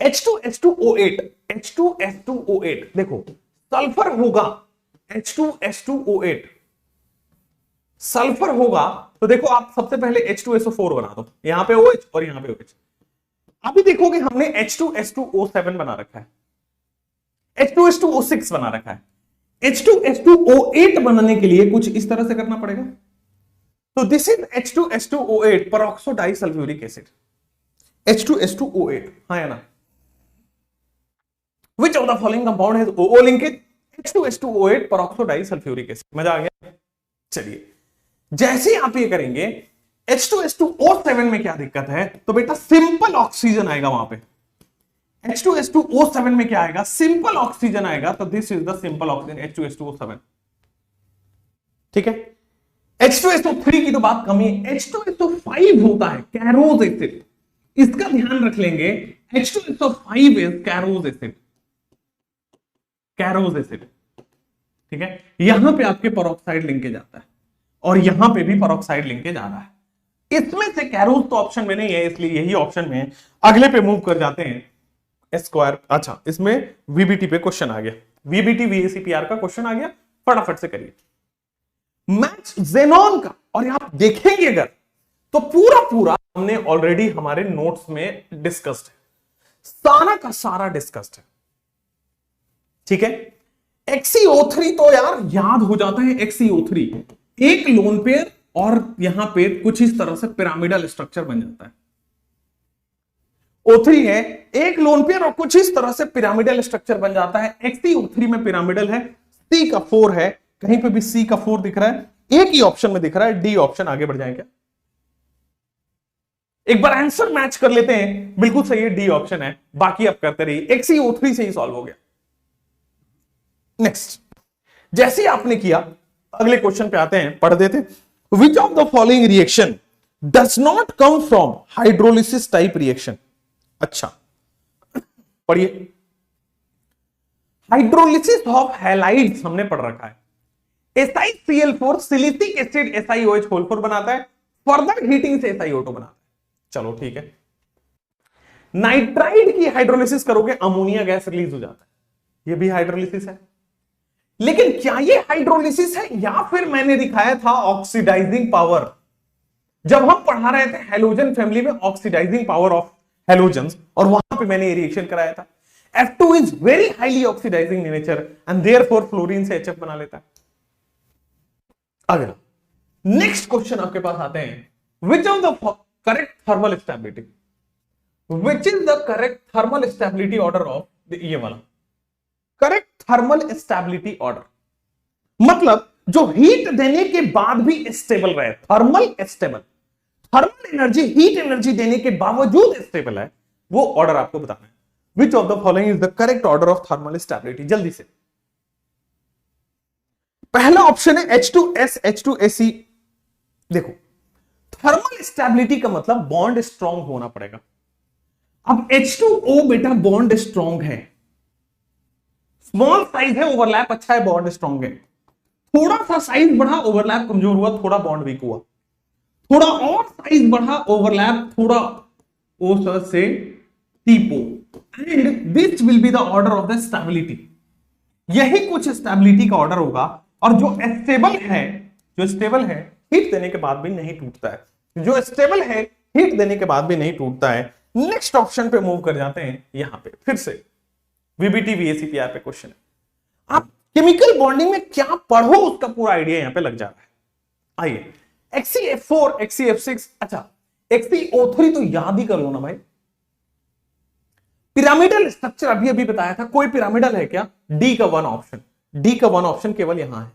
H2S2O8, H2S2O8, देखो सल्फर होगा, H2S2O8 सल्फर होगा, तो देखो आप सबसे पहले H2SO4 बना दो, यहां पे OH और यहां पे OH। अभी देखोगे हमने H2S2O7 बना रखा है, H2S2O6 बना रखा है, H2SO8 बनाने के लिए कुछ इस तरह से करना पड़ेगा। तो this is H2SO8 peroxo disulphuric acid, H2SO8, हाँ या ना? Which of the following compound has OO linkage? H2SO8 peroxo disulphuric acid. मजा आ गया? चलिए, जैसे ही आप ये करेंगे H2SO7 में क्या दिक्कत है? तो बेटा सिंपल ऑक्सीजन आएगा वहां पे। H2SO7 में क्या आएगा? सिंपल ऑक्सीजन आएगा। तो this is the simple oxygen H2SO7। ठीक है, H2SO3 की तो बात कम ही है। H2SO5 होता है कैरोज एसिड, इसका ध्यान रख लेंगे। H2SO5 is कैरोज acid, कैरोज acid. ठीक है, यहां पे आपके पेरोक्साइड लिंकेज आता है और यहां पे भी पेरोक्साइड लिंकेज आ रहा है। इसमें से कैरोज तो ऑप्शन में नहीं है, इसलिए यही ऑप्शन में है। अगले पे मूव कर जाते हैं, स्क्वायर। अच्छा, इसमें वीबीटी पे क्वेश्चन आ गया, वीबीटी वीएसीपीआर का क्वेश्चन आ गया, फटाफट से करिए। मैच जेनॉन का, और आप देखेंगे अगर तो पूरा पूरा हमने ऑलरेडी हमारे नोट्स में डिस्कस्ड है, सारा का सारा डिस्कस्ड है। ठीक है, XeO3 तो यार याद हो जाता है। XeO3 एक लोन पेयर और यहां पे कुछ इस तरह से पिरामिडल स्ट्रक्चर बन जाता है। O3 है, एक लोन पेयर और कुछ इस तरह से पिरामिडल स्ट्रक्चर बन जाता है। XeO3 में पिरामिडल है, C का 4 है, कहीं पे भी C का 4 दिख रहा है, एक ही ऑप्शन में दिख रहा है, डी ऑप्शन। आगे बढ़ जाएंगे, एक बार आंसर मैच कर लेते हैं। बिल्कुल सही है, डी ऑप्शन है, बाकी आप करते रहिए। XeO3 से ही सॉल्व हो गया। नेक्स्ट, जैसे ही आपने किया, अगले क्वेश्चन पे आते हैं, पढ़ देते। विच of the following reaction does not come from hydrolysis type reaction? अच्छा, पढ़िए। हाइड्रोलिसिस ऑफ हैलाइड्स हमने पढ़ रखा है। SiCl4 सिलिसिक एसिड SiOH4 बनाता है, फर्दर हीटिंग से SiO2 बनाता है। चलो ठीक है, नाइट्राइड की हाइड्रोलिसिस करोगे, अमोनिया गैस रिलीज हो जाता है, यह भी हाइड्रोलिसिस है। लेकिन क्या ये हाइड्रोलिसिस है या फिर मैंने दिखाया था ऑक्सीडाइजिंग पावर? जब हम पढ़ा रहे थे हेलोजन फैमिली में ऑक्सीडाइजिंग पावर ऑफ हेलोजन्स, और वहां पे मैंने ये रिएक्शन कराया था। F2 is very highly oxidising in nature and therefore fluorine से HF बना लेता है। अगला नेक्स्ट क्वेश्चन आपके पास आते हैं, विच of the correct thermal stability, which is the correct thermal stability order of, ये वाला करेक्ट थर्मल स्टेबिलिटी ऑर्डर, मतलब जो हीट देने के बाद भी स्टेबल रहे, thermal stable, thermal energy heat energy देने के बावजूद स्टेबल है, वो ऑर्डर आपको बताना है। विच of the following is the correct order of thermal stability? जल्दी से, पहला ऑप्शन है H2S H2SE। देखो, थर्मल स्टेबिलिटी का मतलब बॉन्ड स्ट्रांग होना पड़ेगा। अब H2O बेटा बॉन्ड स्ट्रांग है, स्मॉल साइज है, ओवरलैप अच्छा है, बॉन्ड स्ट्रांग है। थोड़ा सा साइज बढ़ा, ओवरलैप कमजोर हुआ, थोड़ा बॉन्ड वीक हुआ। थोड़ा और साइज बढ़ा, ओवरलैप थोड़ा ओ से टीपो, and this will be the order of the stability. यही कुछ स्टेबिलिटी का ऑर्डर होगा। और जो स्टेबल है, जो स्टेबल है हीट देने के बाद भी नहीं टूटता है, जो स्टेबल है हीट देने के बाद भी नहीं टूटता है। नेक्स्ट ऑप्शन पे मूव कर जाते हैं। यहां पे फिर से वीबीटी वीएसीपीआर पे क्वेश्चन है। आप केमिकल बॉन्डिंग में क्या पढ़ो उसका पूरा आइडिया यहां पे लग जा रहा है। आइए, XeF4 XeF6, अच्छा XeO3 तो याद ही कर लो ना भाई। पिरामिडल स्ट्रक्चर अभी अभी बताया था, कोई पिरामिडल है क्या? डी का 1 ऑप्शन, डी का 1 ऑप्शन केवल यहां है।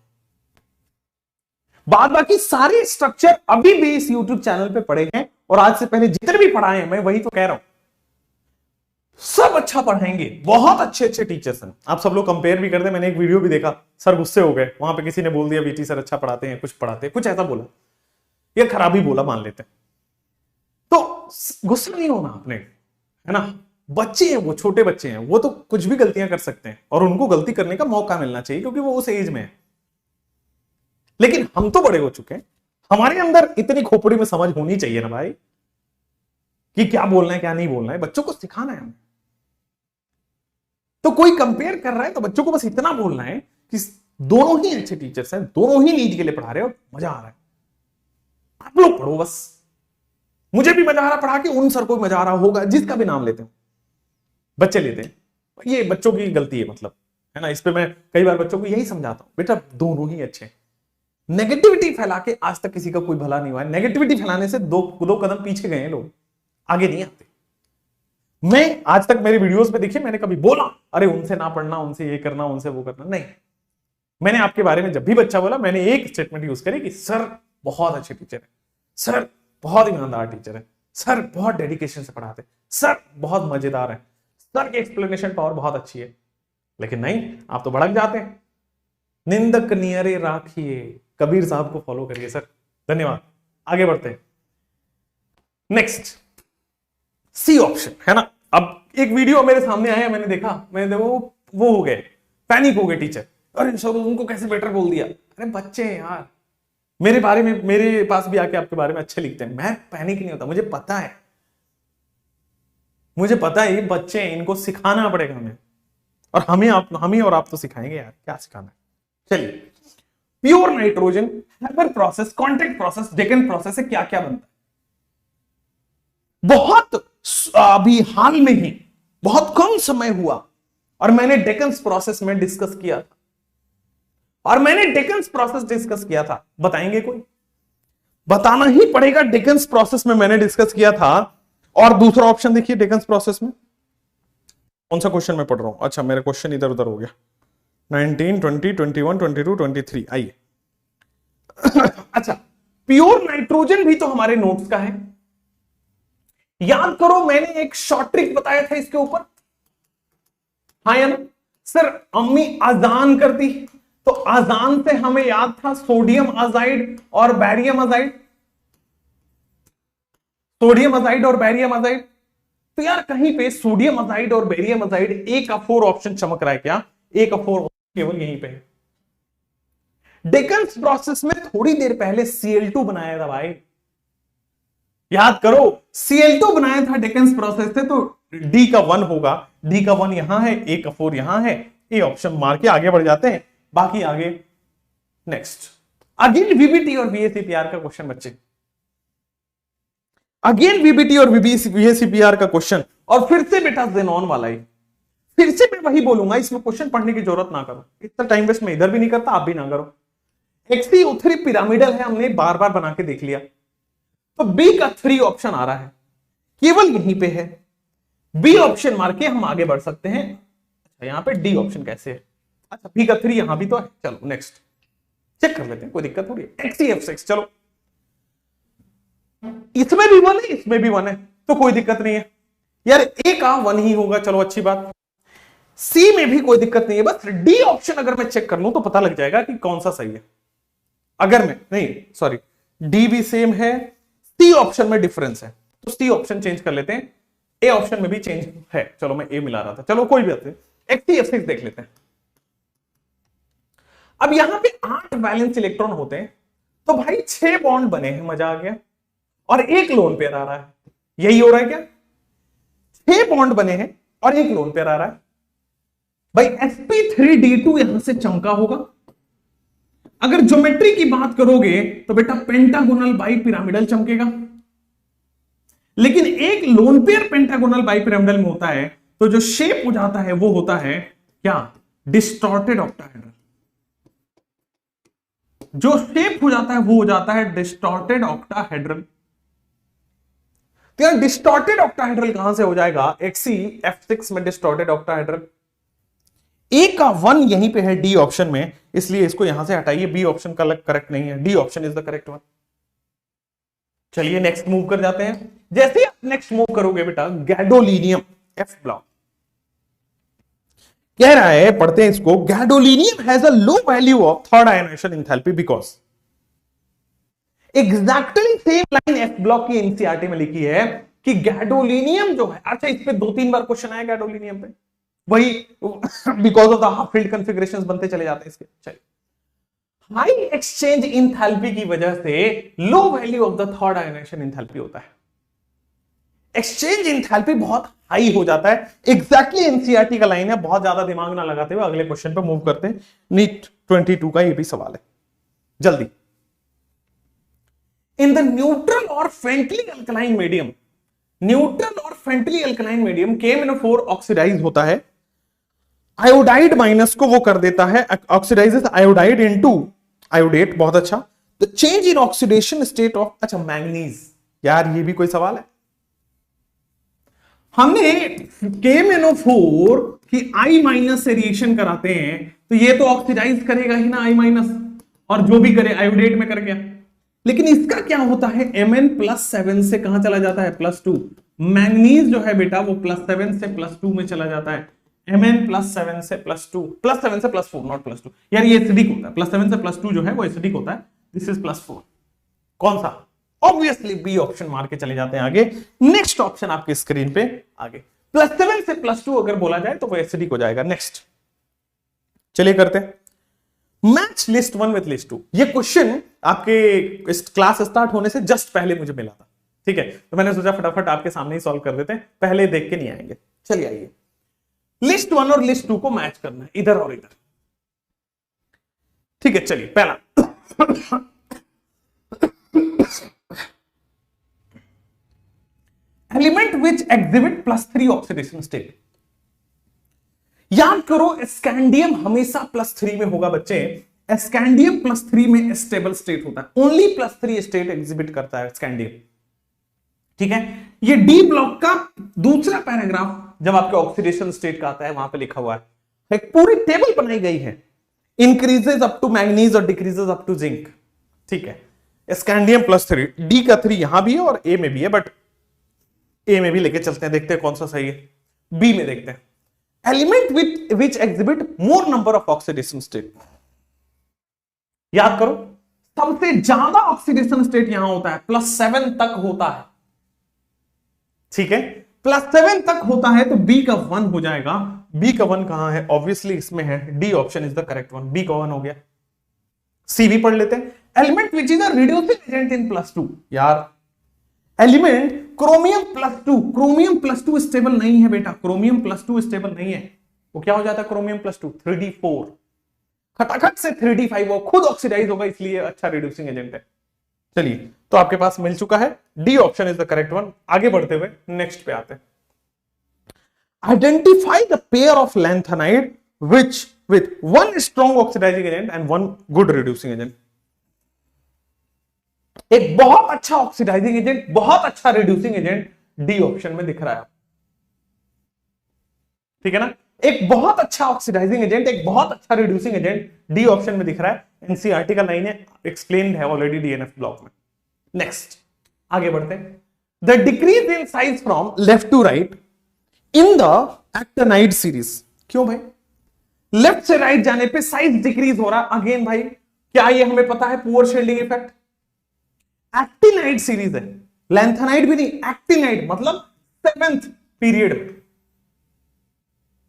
बाद बाकी सारे स्ट्रक्चर अभी भी इस YouTube चैनल पे पढ़े हैं, और आज से पहले जितने भी पढ़ाए हैं, मैं वही तो कह रहा हूं, सब अच्छा पढ़ाएंगे, बहुत अच्छे अच्छे टीचर्स हैं। आप सब लोग कंपेयर भी करते, मैंने एक वीडियो भी देखा, सर गुस्से हो गए, वहां पे किसी ने बोल दिया वीटी सर अच्छा पढ़ाते हैं, कुछ पढ़ाते हैं, कुछ ऐसा बोला, ये खराबी बोला मान लेते हैं, तो गुस्सा नहीं होना आपने, है ना। बच्चे हैं वो, छोटे बच्चे हैं वो, तो कुछ भी गलतियां कर सकते हैं और उनको गलती करने का मौका मिलना चाहिए, क्योंकि वो उस एज में है। लेकिन हम तो बड़े हो चुके हैं, हमारे अंदर इतनी खोपड़ी में समझ होनी चाहिए ना भाई, कि क्या बोलना है क्या नहीं बोलना है, बच्चों को सिखाना है हमें। तो कोई कंपेयर कर रहा है तो बच्चों को बस इतना बोलना है कि दोनों ही अच्छे टीचर्स हैं, दोनों ही नीट के लिए पढ़ा रहे हो, मजा आ रहा है, आप लोग पढ़ो बस। मुझे भी मजा आ रहा पढ़ा के, उन सर को भी मजा आ रहा होगा, जिसका भी नाम लेते हैं, बच्चे लेते हैं, ये बच्चों की गलती है, मतलब है ना। इस पे मैं कई बार बच्चों को यही समझाता हूं, बेटा दोनों ही अच्छे हैं। नेगेटिविटी फैला के आज तक किसी का कोई भला नहीं हुआ है। नेगेटिविटी फैलाने से दो दो कदम पीछे गए हैं लोग, आगे नहीं आते। मैं आज तक मेरे वीडियोस में देखिए मैंने कभी बोला अरे उनसे ना पढ़ना, उनसे ये करना, उनसे वो करना, नहीं। मैंने आपके बारे में जब भी बच्चा बोला मैंने एक स्टेटमेंट यूज करी कि सर बहुत अच्छे टीचर है, सर बहुत ईमानदार टीचर है, सर बहुत डेडिकेशन से पढ़ाते, सर बहुत मजेदार है, सर की एक्सप्लेनेशन पावर बहुत अच्छी है। लेकिन नहीं, आप तो भड़क जाते हैं। निंदक नियरे राखिए, कबीर साहब को फॉलो करिए सर। धन्यवाद, आगे बढ़ते हैं। नेक्स्ट सी ऑप्शन है ना। अब एक वीडियो मेरे सामने आया, मैंने देखा, मैंने वो हो गए, पैनिक हो गए टीचर, अरे सर उनको कैसे बेटर बोल दिया। अरे बच्चे हैं यार, मेरे बारे में, मेरे पास भी आके आपके बारे में अच्छे लिखते हैं, मैं पैनिक नहीं होता, मुझे पता है, मुझे पता है ये बच्चे हैं, इनको सिखाना पड़ेगा हमें, और हमें और आप तो सिखाएंगे यार, क्या सिखाना है। चलिए, pure nitrogen, Haber process, contact process, Deccan process से क्या क्या बनता है। बहुत अभी हाल में ही, बहुत कम समय हुआ और मैंने डेकन्स प्रोसेस में डिस्कस किया था, और मैंने डेकन्स प्रोसेस डिस्कस किया था, बताएंगे कोई? बताना ही पड़ेगा। डेकन्स प्रोसेस में मैंने डिस्कस किया था। और दूसरा ऑप्शन देखिए डेकन्स प्रोसेस में कौन सा क्वेश्चन मैं पढ़ रहा हूं। अच्छा मेरा क्वेश्चन इधर उधर हो गया। 19, 20, 21, 22, 23, आइए। अच्छा, प्योर नाइट्रोजन भी तो हमारे नोट्स का है, याद करो मैंने एक शॉर्ट ट्रिक बताया था इसके ऊपर। हाँ या ना सर, अम्मी अजान करती तो अजान से हमें याद था सोडियम अजाइड और बैरियम अजाइड, सोडियम अजाइड और बैरियम अजाइड। तो यार कहीं पे सोडियम अजाइड और बैरियम अजाइड ए का 4 ऑप्शन चमक रहा है क्या? ए का 4 केवल यहीं पे है। डेकन्स प्रोसेस में थोड़ी देर पहले Cl2 बनाया था भाई, याद करो Cl2 बनाया था डेकन्स प्रोसेस से, तो डी का 1 होगा, डी का 1 यहां है, ए का 4 यहां है, ए ऑप्शन मार के आगे बढ़ जाते हैं। बाकी आगे नेक्स्ट, अगेन वीबीटी और वीएसीपीआर का क्वेश्चन बच्चे, अगेन वीबीटी और वीएसीपीआर का क्वेश्चन, और फिर से बेटा जेनॉन वाला ही, फिर से मैं वही बोलूंगा, इसमें क्वेश्चन पढ़ने की जरूरत ना करो, इतना टाइम वेस्ट मैं इधर भी नहीं करता, आप भी ना करो। XeO3 पिरामिडल है, हमने बार बार बना के देख लिया, तो बी का 3 ऑप्शन आ रहा है, केवल यहीं पे है, बी ऑप्शन मार के हम आगे बढ़ सकते हैं। अच्छा यहां पे डी ऑप्शन कैसे है? अच्छा बी का 3 यहां भी तो है, चलो नेक्स्ट चेक कर लेते हैं, कोई दिक्कत थोड़ी है। XeF6, चलो इसमें भी 1 है, इसमें भी 1 है, तो कोई दिक्कत नहीं है यार, ए का 1 ही होगा, चलो अच्छी बात। सी में भी कोई दिक्कत नहीं है, बस डी ऑप्शन अगर मैं चेक कर लूं तो पता लग जाएगा कि कौन सा सही है। अगर मैं नहीं, सॉरी, डी भी सेम है, सी ऑप्शन में डिफरेंस है, तो सी ऑप्शन चेंज कर लेते हैं, ए ऑप्शन में भी चेंज है, चलो मैं ए मिला रहा था, चलो कोई भी बात नहीं। XeF6 देख लेते हैं। अब यहां पे 8 वैलेंस इलेक्ट्रॉन होते हैं, तो भाई 6 बॉन्ड बने हैं, मजा आ गया, और एक लोन पेयर आ रहा है, यही हो रहा है क्या? 6 बॉन्ड बने हैं और एक लोन पेयर आ रहा है भाई, sp3d2 यहां से चमका होगा। अगर ज्योमेट्री की बात करोगे तो बेटा पेंटागोनल बाई पिरामिडल चमकेगा, लेकिन एक lone pair pentagonal bi pyramidal में होता है तो जो शेप हो जाता है वो होता है क्या? Distorted octahedral. जो शेप हो जाता है वो हो जाता है डिस्टॉर्टेड ऑक्टाहेड्रल। तो यार डिस्टॉर्टेड ऑक्टाहेड्रल कहां से हो जाएगा? XeF6 में डिस्टॉर्टेड ऑक्टाहेड्रल। ए का 1 यहीं पे है डी ऑप्शन में, इसलिए इसको यहां से हटाइए, बी ऑप्शन का करेक्ट नहीं है, D option is the correct one. चलिए नेक्स्ट मूव कर जाते हैं। जैसे आप नेक्स्ट मूव करोगे बेटा, गैडोलिनियम एफ ब्लॉक कह रहा है, पढ़ते हैं इसको। Gadolinium has a low value of third ionization enthalpy because, exactly same line F block की एनसीईआरटी में लिखी है कि गैडोलिनियम जो है, अच्छा इस पे 2-3 बार क्वेश्चन आया गैडोलिनियम पे, वही because of the half field configurations बनते चले जाते हैं इसके। चलिए, हाई एक्सचेंज इंथैल्पी की वजह से low value of the third ionization enthalpy होता है, एक्सचेंज इंथैल्पी बहुत हाई हो जाता है। एग्जैक्टली एनसीईआरटी का लाइन है, बहुत ज्यादा दिमाग ना लगाते हुए अगले क्वेश्चन पे मूव करते हैं। नीट 22 का ये भी सवाल है, जल्दी। इन द न्यूट्रल और फेंटली अल्कलाइन मीडियम, न्यूट्रल और faintly alkaline medium KMnO4 oxidise होता है आयोडाइड माइनस को वो कर देता है, ऑक्सीडाइजेस आयोडाइड इनटू आयोडेट। बहुत अच्छा। The change in oxidation state of, अच्छा मैंगनीज, यार ये भी कोई सवाल है। हमने KMnO4 की I माइनस से रिएक्शन कराते हैं तो ये तो ऑक्सीडाइज करेगा ही ना I माइनस, और जो भी करे आयोडेट में कर गया। लेकिन इसका क्या होता है, Mn+7 से कहां चला जाता है, +2। मैंगनीज जो है बेटा वो +7 से +2 में चला जाता है। Mn+7 से +2, +7 से +4, नॉट +2 यार, ये एसिडिक होता है। +7 से +2 जो है वो एसिडिक होता है। This is +4। कौन सा, ऑब्वियसली बी ऑप्शन मार के चले जाते हैं आगे। नेक्स्ट ऑप्शन आपके स्क्रीन पे आगे, +7 से +2 अगर बोला जाए तो वो एसिडिक हो जाएगा। नेक्स्ट चलिए करते हैं, मैच लिस्ट 1 विथ लिस्ट 2। ये क्वेश्चन आपके क्लास स्टार्ट होने से जस्ट पहले मुझे मिला था, ठीक है, तो मैंने सोचा फटाफट आपके सामने ही सॉल्व कर देते हैं, पहले देख के नहीं आएंगे। चलिए आइए, लिस्ट 1 और लिस्ट 2 को मैच करना है, इधर और इधर, ठीक है। चलिए पहला element which exhibit +3 oxidation state. याद करो स्कैंडियम हमेशा +3 में होगा बच्चे। स्कैंडियम +3 में स्टेबल स्टेट होता है, ओनली +3 स्टेट एग्जिबिट करता है स्कैंडियम, ठीक है। ये डी ब्लॉक का दूसरा पैराग्राफ जब आपके ऑक्सीडेशन स्टेट का आता है वहां पे लिखा हुआ है, एक पूरी टेबल बनाई गई है, इंक्रीजेस अप टू मैंगनीज और डिक्रीजेस अप टू जिंक, ठीक है। स्कैंडियम +3, डी का 3 यहां भी है और ए में भी है, बट ए में भी लेके चलते हैं, देखते हैं कौन सा सही है। बी में देखते हैं, element with which exhibit more number of oxidation state. याद करो सबसे ज्यादा ऑक्सीडेशन स्टेट यहां होता है, +7 तक होता है, ठीक है। +7 तक होता है तो बी का 1 हो जाएगा। बी का 1 कहां है, ऑब्वियसली इसमें है, D option is the correct one, B का 1 हो गया। सी भी पढ़ लेते हैं, element which is a reducing agent in +2। यार एलिमेंट क्रोमियम +2, क्रोमियम +2 स्टेबल नहीं है बेटा, क्रोमियम +2 स्टेबल नहीं है, वो क्या हो जाता है क्रोमियम +2, 3d4, खटाखट से 3d5, वो खुद ऑक्सीडाइज होगा, इसलिए अच्छा रिड्यूसिंग एजेंट है। चलिए तो आपके पास मिल चुका है, D option is the correct one. आगे बढ़ते हुए नेक्स्ट पे आते हैं, identify the pair of lanthanide which with 1 strong oxidising agent and 1 good reducing agent. एक बहुत अच्छा ऑक्सीडाइजिंग एजेंट, बहुत अच्छा रिड्यूसिंग एजेंट डी ऑप्शन में दिख रहा है, ठीक है ना। एक बहुत अच्छा ऑक्सीडाइजिंग एजेंट, एक बहुत अच्छा रिड्यूसिंग एजेंट डी ऑप्शन में दिख रहा है। एनसीईआरटी का लाइन है, एक्सप्लेन्ड है ऑलरेडी डीएनएफ ब्लॉक में। नेक्स्ट आगे बढ़ते हैं, the decrease in size from left to right in the actinide series. क्यों भाई, लेफ्ट से राइट जाने पे साइज डिक्रीज हो रहा है। अगेन भाई क्या ये हमें पता है, poor shielding effect. Actinide series है, लैंथेनाइड भी नहीं, एक्टिनाइड मतलब 7th पीरियड,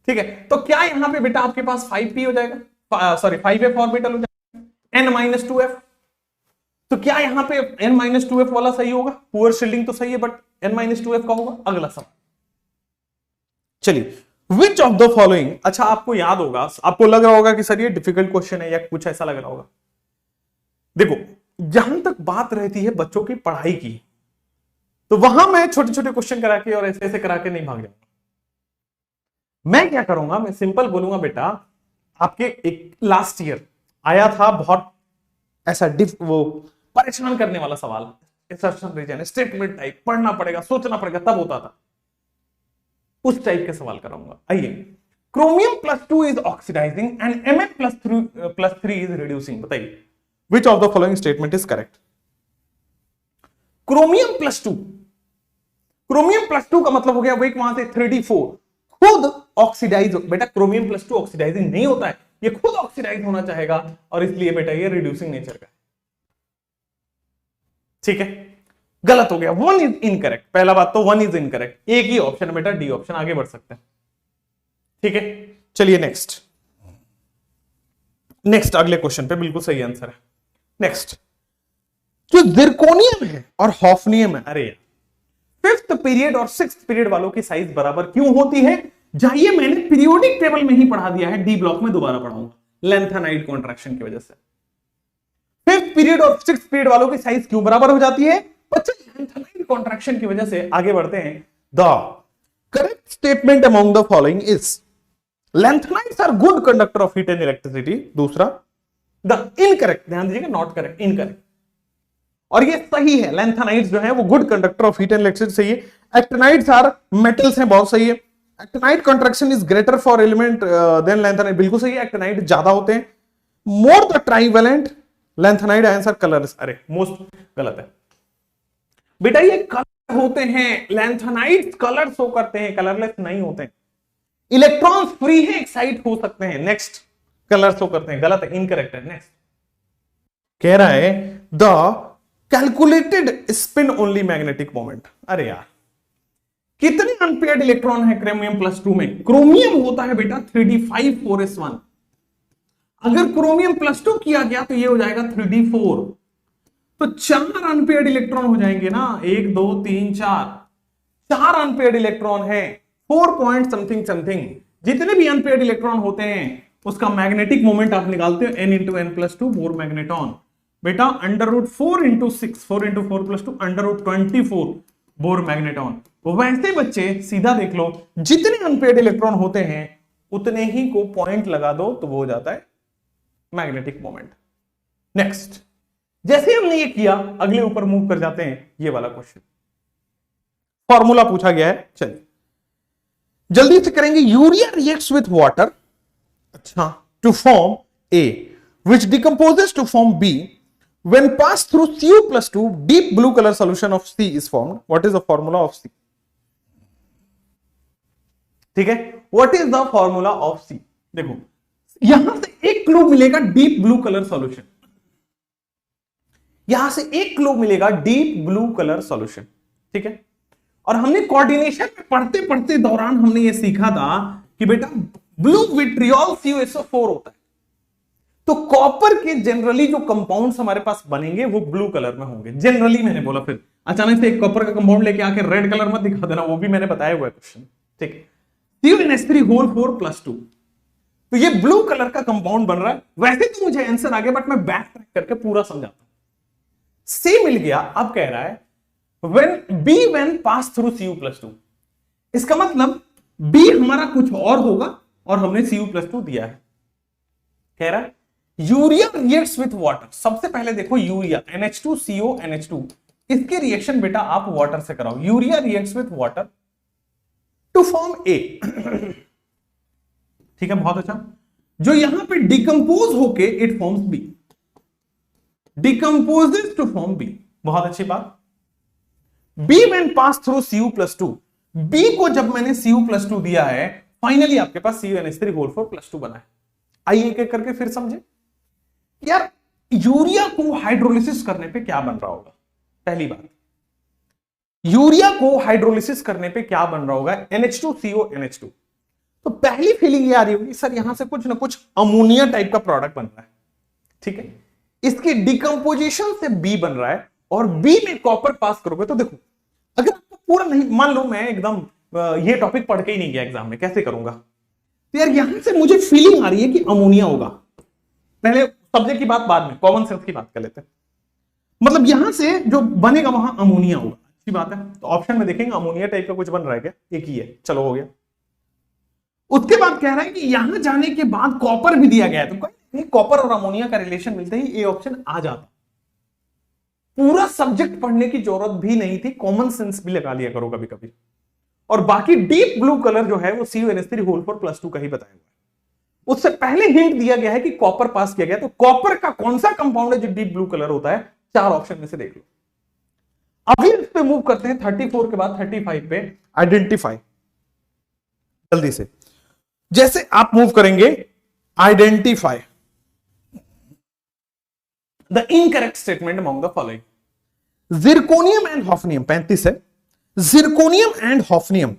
ठीक है। तो क्या यहां पे बेटा आपके पास 5p हो जाएगा, सॉरी 5f ऑर्बिटल हो जाएगा, n-2f। तो क्या यहां पे n-2f वाला सही होगा, पुअर शील्डिंग तो सही है बट n-2f का होगा। अगला सवाल, चलिए विच ऑफ द फॉलोइंग, अच्छा आपको याद होगा, आपको लग रहा होगा कि सर ये डिफिकल्ट क्वेश्चन है या कुछ ऐसा लग रहा होगा। देखो जहां तक बात रहती है बच्चों की पढ़ाई की, तो वहां मैं छोटे छोटे क्वेश्चन करा के और ऐसे ऐसे करा के नहीं भाग जाऊंगा। मैं क्या करूंगा, मैं सिंपल बोलूंगा बेटा, आपके एक लास्ट ईयर आया था बहुत ऐसा वो परेशान करने वाला सवाल, असर्शन रीजन स्टेटमेंट टाइप, पढ़ना पड़ेगा, सोचना पड़ेगा, तब होता था, उस टाइप के सवाल कराऊंगा। आइए, chromium +2 is oxidising and Mn+3 is reducing. बताइए which of the following statement is correct? Chromium +2, chromium +2 का मतलब हो गया वही वहां से 3d4 खुद ऑक्सीडाइज। बेटा क्रोमियम +2 ऑक्सीडाइजिंग नहीं होता है, ये खुद ऑक्सीडाइज होना चाहेगा और इसलिए बेटा ये रिड्यूसिंग नेचर का है, ठीक है। गलत हो गया, 1 इज इनकरेक्ट। पहला बात तो 1 इज इनकरेक्ट, एक ही ऑप्शन है बेटा डी ऑप्शन। आगे बढ़ सकते हैं, ठीक है। चलिए नेक्स्ट, नेक्स्ट अगले क्वेश्चन पे बिल्कुल सही आंसर है। नेक्स्ट, जो जिरकोनियम है और हॉफनियम है, अरे 5th पीरियड और 6th पीरियड वालों की साइज बराबर क्यों होती है, जाइए मैंने पीरियोडिक टेबल में ही पढ़ा दिया है, डी ब्लॉक में दोबारा पढ़ाऊंगा। लेंथेनाइड कॉन्ट्रैक्शन की वजह से 5th पीरियड और 6th पीरियड वालों की साइज क्यों बराबर हो जाती है, बच्चे लेंथेनाइड कॉन्ट्रैक्शन की वजह से। आगे बढ़ते हैं, the correct statement among the following is, lanthanides are good conductor of heat and electricity. दूसरा, द इनकरेक्ट, ध्यान दीजिएगा, नॉट करेक्ट, इनकरेक्ट, और ये सही है। लैंथेनाइड्स जो है वो good conductor of heat and electricity सही है। एक्टिनाइड्स आर मेटल्स हैं, बहुत सही है। Actinide contraction is greater for element than lanthanide, बिल्कुल सही है, एक्टिनाइड ज्यादा होते हैं। More the trivalent lanthanide ions are colourless, अरे मोस्ट गलत है बेटा, ये कलर होते हैं, लैंथेनाइड्स कलर शो करते हैं, कलरलेस नहीं होते हैं। इलेक्ट्रॉन्स फ्री है, एक्साइट हो सकते हैं, नेक्स्ट, कलर शो करते हैं, गलत है, इनकरेक्ट है। नेक्स्ट कह रहा है the calculated spin only magnetic moment. अरे यार, कितने अनपेयर्ड इलेक्ट्रॉन है क्रोमियम +2 में? क्रोमियम होता है बेटा 3d5 4s1, अगर क्रोमियम +2 किया गया तो ये हो जाएगा 3d4, तो 4 अनपेयर्ड इलेक्ट्रॉन हो जाएंगे ना, 1 2 3 4 अनपेयर्ड इलेक्ट्रॉन है, 4 पॉइंट समथिंग समथिंग। जितने भी अनपेयर्ड इलेक्ट्रॉन होते हैं उसका मैग्नेटिक मोमेंट आप निकालते हो n × n+2 बोर मैग्नेटॉन, बेटा √4 × 6, 4 × 4 + 2 √24 बोर मैग्नेटॉन। वैसे बच्चे सीधा देख लो, जितने अनपेयर्ड इलेक्ट्रॉन होते हैं उतने ही को पॉइंट लगा दो तो वो हो जाता है मैग्नेटिक मोमेंट। नेक्स्ट, जैसे हमने ये किया, अगले ऊपर मूव कर जाते हैं। ये वाला क्वेश्चन फॉर्मूला पूछा गया है, चलिए जल्दी से करेंगे। यूरिया रिएक्ट्स विथ वाटर, अच्छा, to form A which decomposes to form B when passed through Cu+2 deep blue color solution of C is formed. What is the formula of C? ठीक है, what is the formula of C? देखो यहां से एक clue मिलेगा, deep blue colour solution, यहां से एक क्लू मिलेगा, डीप ब्लू कलर सॉल्यूशन, ठीक है। और हमने कोऑर्डिनेशन में पढ़ते पढ़ते दौरान हमने ये सीखा था कि बेटा ब्लू विट्रियोल CuSO4 होता है, तो कॉपर के जनरली जो कंपाउंड्स हमारे पास बनेंगे वो ब्लू कलर में होंगे, जनरली। मैंने बोला, फिर अचानक से एक कॉपर का कंपाउंड लेके आके रेड कलर मत दिखा देना, वो भी मैंने बताया हुआ है क्वेश्चन, ठीक है। CuNH3 4+2, तो ये ब्लू कलर का कंपाउंड बन रहा है। वैसे तो मुझे आंसर आ गया, बट मैं बैक ट्रैक करके पूरा समझाता हूं। सी मिल गया, अब कह रहा है when pass through Cu+2, इसका मतलब B हमारा कुछ और होगा और हमने Cu+2 दिया है। कह रहा है यूरिया रिएक्ट्स विथ वाटर। सबसे पहले देखो यूरिया NH2CO NH2, इसके रिएक्शन बेटा आप वाटर से कराओ। Urea reacts with water to form A, ठीक है, बहुत अच्छा। जो यहां पे डिकम्पोज होके it forms B, decomposes to form B, बहुत अच्छी बात। B when pass through Cu+2, B को जब मैंने Cu+2 दिया है, फाइनली आपके पास CuNH3 बना है। आइए एक एक करके फिर समझे यार, यूरिया को हाइड्रोलिसिस करने पे क्या बन रहा होगा। पहली बात, यूरिया को हाइड्रोलिसिस करने पे क्या बन रहा होगा, NH2CO NH2। तो पहली फीलिंग ये आ रही होगी, सर यहां से कुछ ना कुछ अमोनिया टाइप का प्रोडक्ट बन रहा है, ठीक है। इसकी डिकम्पोजिशन से B बन रहा है और B में कॉपर पास करोगे तो देखो, अगर आपको पूरा नहीं, मान लो मैं एकदम ये टॉपिक पढ़ के ही नहीं गया एग्जाम में, कैसे करूंगा। तो यार यहां से मुझे फीलिंग आ रही है कि अमोनिया होगा। पहले सब्जेक्ट की बात बाद में, कॉमन सेंस की बात कर लेते हैं। मतलब यहां से जो बनेगा वहां अमोनिया होगा, अच्छी बात है। तो ऑप्शन में देखेंगे अमोनिया टाइप का कुछ बन रहा है क्या, एक ही है, चलो हो गया। उसके बाद कह रहा है कि यहां जाने के बाद कॉपर भी दिया गया है, तो कॉपर और अमोनिया का रिलेशन मिलते ही ए ऑप्शन आ जाता। पूरा सब्जेक्ट पढ़ने की जरूरत भी नहीं थी, कॉमन सेंस भी लगा लिया करो कभी कभी। और बाकी डीप ब्लू कलर जो है वो CuNH3 का ही बताया हुआ है। उससे पहले हिंट दिया गया है कि कॉपर पास किया गया, तो कॉपर का कौन सा कंपाउंड है जो डीप ब्लू कलर होता है, 4 ऑप्शन में से देख लो। अभी इस पे मूव करते हैं 34 के बाद 35 पे, आइडेंटिफाई। जल्दी से जैसे आप मूव करेंगे, identify the incorrect statement among the following. Zirconium and hafnium, 35 है। जिरकोनियम एंड हॉफनियम,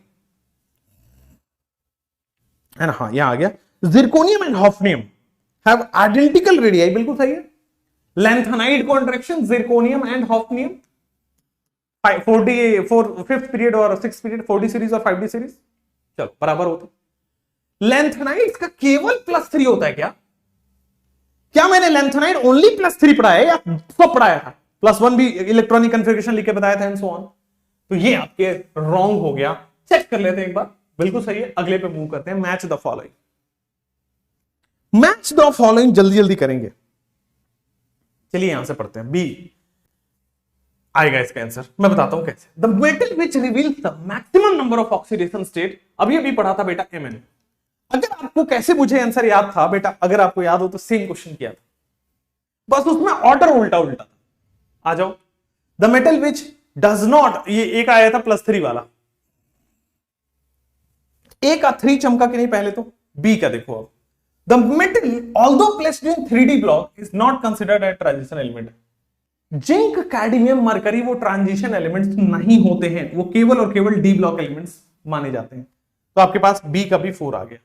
है ना, हाँ यहां आ गया। Zirconium and hafnium have identical radii, बिल्कुल सही है। Lanthanide contraction zirconium and hafnium, 5th period और 6th पीरियड, 4D सीरीज और 5D सीरीज, चलो बराबर होते। लैंथेनाइड का केवल +3 होता है क्या? क्या मैंने लैंथेनाइड ओनली +3 पढ़ाया है या सब पढ़ाया था? +1 भी इलेक्ट्रॉनिक कन्फिगरेशन लिख के बताया था एंड सो ऑन। तो ये आपके रॉन्ग हो गया, चेक कर लेते हैं एक बार, बिल्कुल सही है। अगले पे मूव करते हैं, match the following. Match the following, जल्दी जल्दी करेंगे। चलिए यहां से पढ़ते हैं, बी आएगा इसका आंसर। मैं बताता हूं कैसे। The metal which reveals the maximum number of oxidation state, अभी अभी पढ़ा था बेटा Mn। अगर आपको कैसे मुझे आंसर याद था बेटा, अगर आपको याद हो तो सेम क्वेश्चन किया था, बस उसमें ऑर्डर उल्टा उल्टा था। आ जाओ। The metal which does not, ये एक आया था +3 वाला, ए का 3 चमका कि नहीं पहले तो, बी का देखो अब। The metal although placed in 3D block is not considered a transition element. Zinc, cadmium, mercury वो ट्रांजिशन एलिमेंट्स नहीं होते हैं, वो केवल और केवल डी ब्लॉक एलिमेंट्स माने जाते हैं। तो आपके पास बी का भी 4 आ गया।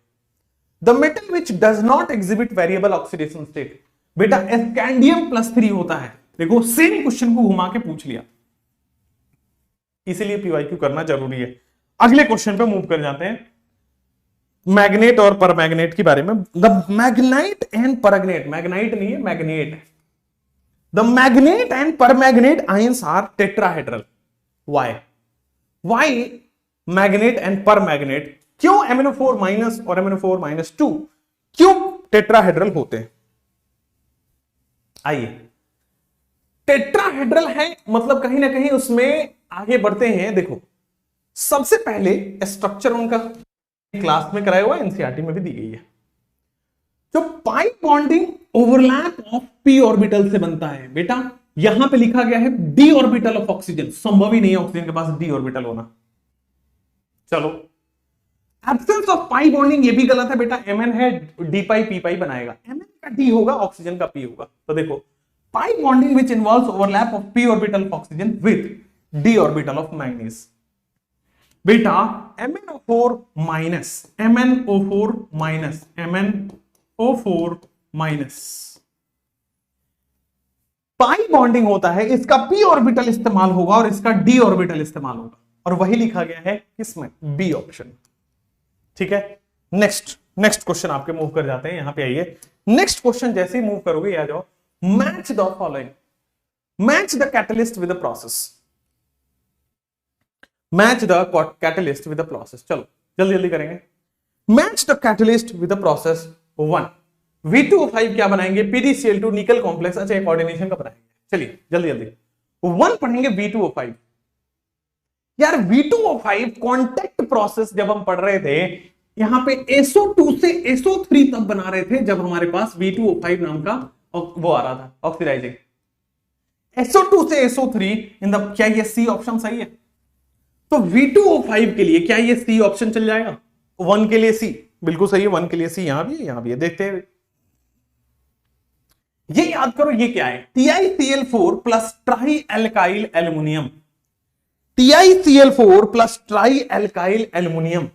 The metal which does not exhibit variable oxidation state, बेटा स्कैंडियम +3 होता है। देखो सेम क्वेश्चन को घुमा के पूछ लिया, इसीलिए पीवाईक्यू करना जरूरी है। अगले क्वेश्चन पे मूव कर जाते हैं, मैग्नेट और परमैग्नेट के बारे में। The manganite and permanganate, manganite नहीं है manganate, the manganate and permanganate ions are tetrahedral. Why? Why manganate and permanganate, क्यों MnO4 माइनस और MnO4 -2 क्यों टेट्राहेड्रल होते हैं? आइए, टेट्राहेड्रल है मतलब कहीं ना कहीं उसमें आगे बढ़ते हैं। देखो सबसे पहले स्ट्रक्चर उनका क्लास में कराया हुआ, एनसीईआरटी में भी दी गई है। जो pi bonding overlap of p orbital से बनता है बेटा, यहां पे लिखा गया है d ऑर्बिटल ऑफ ऑक्सीजन, संभव ही नहीं है ऑक्सीजन के पास d ऑर्बिटल होना। चलो, एब्सेंस ऑफ पाई बॉन्डिंग, ये भी गलत है बेटा, Mn है d पाई p पाई बनाएगा, Mn का d होगा, ऑक्सीजन का p होगा। तो देखो pi bonding which involves overlap of p orbital of oxygen with d orbital of manganese. बेटा MnO4 माइनस पाई बॉन्डिंग होता है, इसका p ऑर्बिटल इस्तेमाल होगा और इसका d ऑर्बिटल इस्तेमाल होगा, और वही लिखा गया है किसमें, बी ऑप्शन। ठीक है, नेक्स्ट क्वेश्चन आपके मूव कर जाते हैं। यहां पे आइए, नेक्स्ट क्वेश्चन जैसे ही मूव करोगे आ जाओ, match the following, match the catalyst with the process, match the catalyst with the process. चलो जल्दी जल्दी करेंगे। Match the catalyst with the process 1, V2O5 क्या बनाएंगे, PdCl2 निकल कॉम्प्लेक्स। अच्छा, कोऑर्डिनेशन का बनाएंगे, चलिए जल्दी जल्दी 1 पढ़ेंगे V2O5। यार V2O5 कांटेक्ट प्रोसेस जब हम पढ़ रहे थे, यहां पे SO2 से SO3 तब बना रहे थे जब हमारे पास V2O5 नाम का वो आ रहा था ऑक्सीडाइजिंग। SO2 से SO3 इन द, क्या ये सी ऑप्शन सही है? तो V2O5 के लिए क्या ये सी ऑप्शन चल जाएगा? 1 के लिए सी बिल्कुल सही है, 1 के लिए सी, यहां भी है यहां भी है, देखते हैं। ये याद करो, ये क्या है, TiCl4 plus try alkyl aluminium, TiCl4 plus try alkyl aluminium.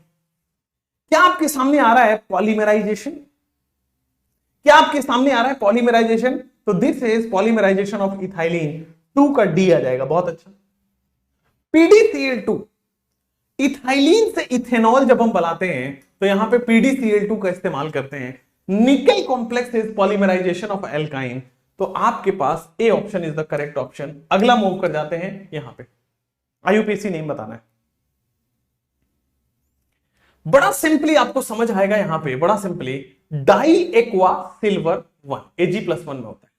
क्या आपके सामने आ रहा है पॉलीमराइजेशन? क्या आपके सामने आ रहा है पॉलीमराइजेशन? तो this is polymerisation of ethylene, 2 का डी आ जाएगा, बहुत अच्छा। PdCl2, इथाइलिन से इथेनॉल जब हम बनाते हैं तो यहां पे PdCl2 का इस्तेमाल करते हैं। Nickel complex is polymerisation of alkyne, तो आपके पास A option is the correct option. अगला मूव कर जाते हैं, यहां पे IUPAC नेम बताना है, बड़ा सिंपली आपको समझ आएगा यहां पे, बड़ा simply, die aqua silver 1 Ag+1 में होता है।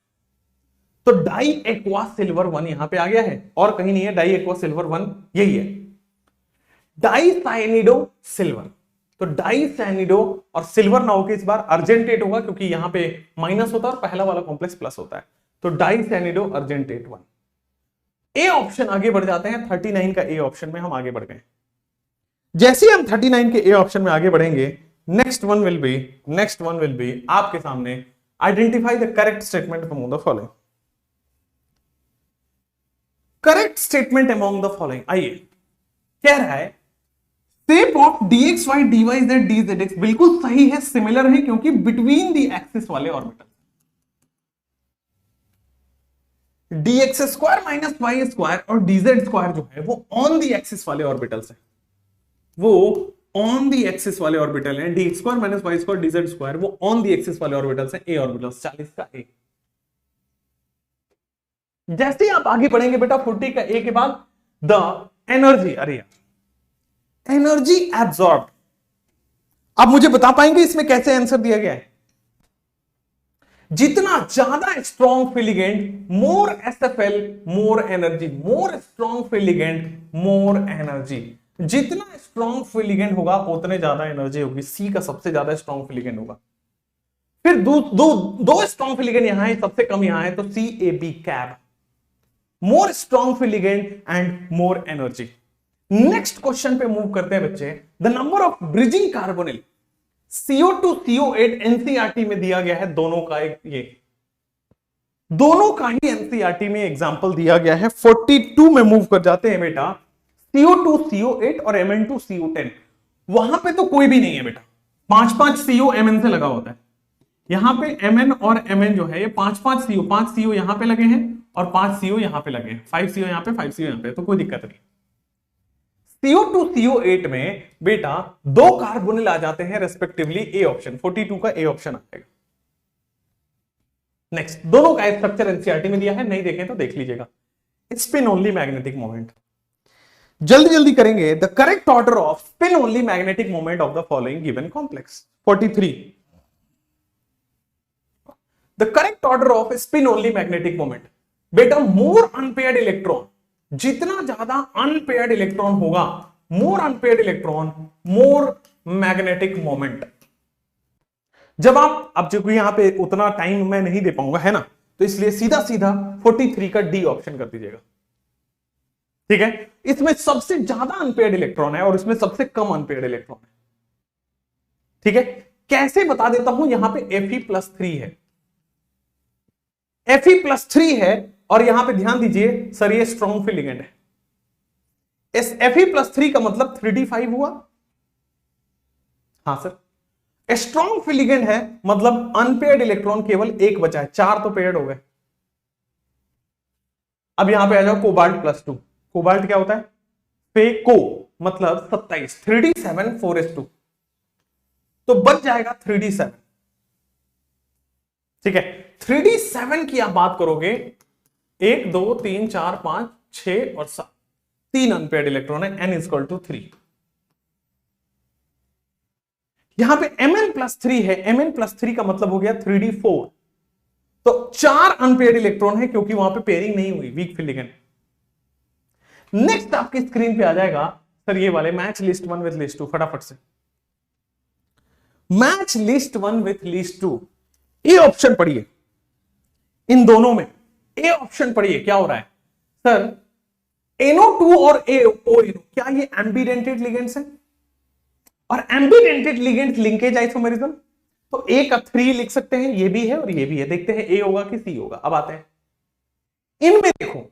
तो डाई एक्वा सिल्वर 1 यहां पे आ गया है, और कहीं नहीं है, डाई एक्वा सिल्वर 1 यही है। डाई साइनिडो सिल्वर, तो डाई साइनिडो और सिल्वर ना होकर इस बार अर्जेंटेट होगा, क्योंकि यहां पे माइनस होता है और पहला वाला कॉम्प्लेक्स प्लस होता है। तो डाई साइनिडो अर्जेंटेट 1, ए ऑप्शन। आगे बढ़ जाते हैं 39 का ए ऑप्शन में हम आगे बढ़ गए। जैसे हम 39 के ए ऑप्शन में आगे बढ़ेंगे, नेक्स्ट वन विल बी आपके सामने, identify the correct statement among the following, correct statement among the following. आइए, कह रहा है shape of dxy dyz dzx बिल्कुल सही है, सिमिलर है, क्योंकि बिटवीन द एक्सिस वाले ऑर्बिटल, dx² माइनस y² और dz² जो है वो ऑन द एक्सिस वाले ऑर्बिटल्स है, वो ऑन द एक्सिस वाले ऑर्बिटल है। dx² माइनस y² dz² वो ऑन द एक्सिस वाले ऑर्बिटल्स है, ए ऑर्बिटल्स 40 का ए। जैसे आप आगे बढ़ेंगे बेटा 40 का ए के बाद, द एनर्जी, अरे यार, एनर्जी एब्सॉर्ब। अब मुझे बता पाएंगे इसमें कैसे आंसर दिया गया है? जितना ज्यादा strong field ligand more SFL more energy, more strong field ligand more energy. जितना स्ट्रॉन्ग फिलिगेंट होगा उतने ज्यादा एनर्जी होगी। सी का सबसे ज्यादा स्ट्रॉन्ग फिलिगेंट होगा। फिर दो स्ट्रॉन्ग फिलिगेंट यहां है, सबसे कम यहां है, तो सी ए बी कैब, more strong field ligand and more energy. Next question पे मूव करते हैं बच्चे। The number of bridging carbonyl CO2 CO8 NCERT में दिया गया है, दोनों का दोनों का ही एनसीईआरटी में एग्जांपल दिया गया है। 42 में मूव कर जाते हैं बेटा। CO2 CO8 और Mn2 CO10, वहां पे तो कोई भी नहीं है बेटा। 5 CO Mn से लगा होता है। यहां पे Mn और Mn जो है ये 5 CO यहां पे लगे हैं और 5 CO यहां पे लगे हैं। 5 CO यहां पे, 5 CO यहां पे, तो कोई दिक्कत नहीं। CO2 CO8 में बेटा 2 कार्बोनिल आ जाते हैं रेस्पेक्टिवली, ए ऑप्शन, 42 का ए ऑप्शन आएगा। नेक्स्ट, दोनों का स्ट्रक्चर एनसीईआरटी में दिया है, नहीं देखें तो देख लीजिएगा। स्पिन ओनली मैग्नेटिक मोमेंट, जल्दी जल्दी करेंगे। The correct order of spin only magnetic moment of the following given complex. 43, the correct order of spin only magnetic moment, बेटा मोर अनपेयर्ड इलेक्ट्रॉन, जितना ज्यादा अनपेयर्ड इलेक्ट्रॉन होगा, more unpaired electron more magnetic moment. जब आप, अब जो यहां पे उतना टाइम मैं नहीं दे पाऊंगा है ना, तो इसलिए सीधा सीधा 43 का डी ऑप्शन कर दीजिएगा। ठीक है, इसमें सबसे ज्यादा अनपेयर्ड इलेक्ट्रॉन है और इसमें सबसे कम अनपेयर्ड इलेक्ट्रॉन है। ठीक है, कैसे बता देता हूं। यहां पे Fe+3 है, Fe+3 है, और यहां पे ध्यान दीजिए सर, ये स्ट्रॉन्ग फिलिगेंट है। इस Fe+3 का मतलब 3d5 हुआ। हाँ सर, स्ट्रॉन्ग फिलिगेंट है मतलब अनपेयर्ड इलेक्ट्रॉन केवल एक बचा है, 4 तो पेयर्ड हो गए। अब यहां पे आ जाओ, कोबाल्ट+2। कोबाल्ट क्या होता है? फेको, मतलब 27, 3d7 4s2, तो बच जाएगा 3d7। ठीक है, 3d7 की आप बात करोगे, 1 2 3 4 5 6 और 7, 3 अनपेयर्ड इलेक्ट्रॉन है, n=3। यहां पे Mn+3 है, Mn+3 का मतलब हो गया 3d4, तो 4 अनपेयर्ड इलेक्ट्रॉन है क्योंकि वहां पे पेयरिंग नहीं हुई, वीक फिलिगेंट। नेक्स्ट आपकी स्क्रीन पे आ जाएगा सर ये वाले, मैच लिस्ट 1 विथ लिस्ट 2। फटाफट से match list 1 with list 2, A option पढ़िए। इन दोनों में ए ऑप्शन पढ़िए, क्या हो रहा है सर? NO2 और ONO, क्या ये एम्बिडेंटेड लिगेंड्स हैं? और एम्बिडेंटेड लिगेंड्स लिंकेज आइसोमेरिज्म, तो ए का 3 लिख सकते हैं, ये भी है और ये भी है। देखते हैं ए होगा कि सी होगा। अब आते हैं इनमें, देखो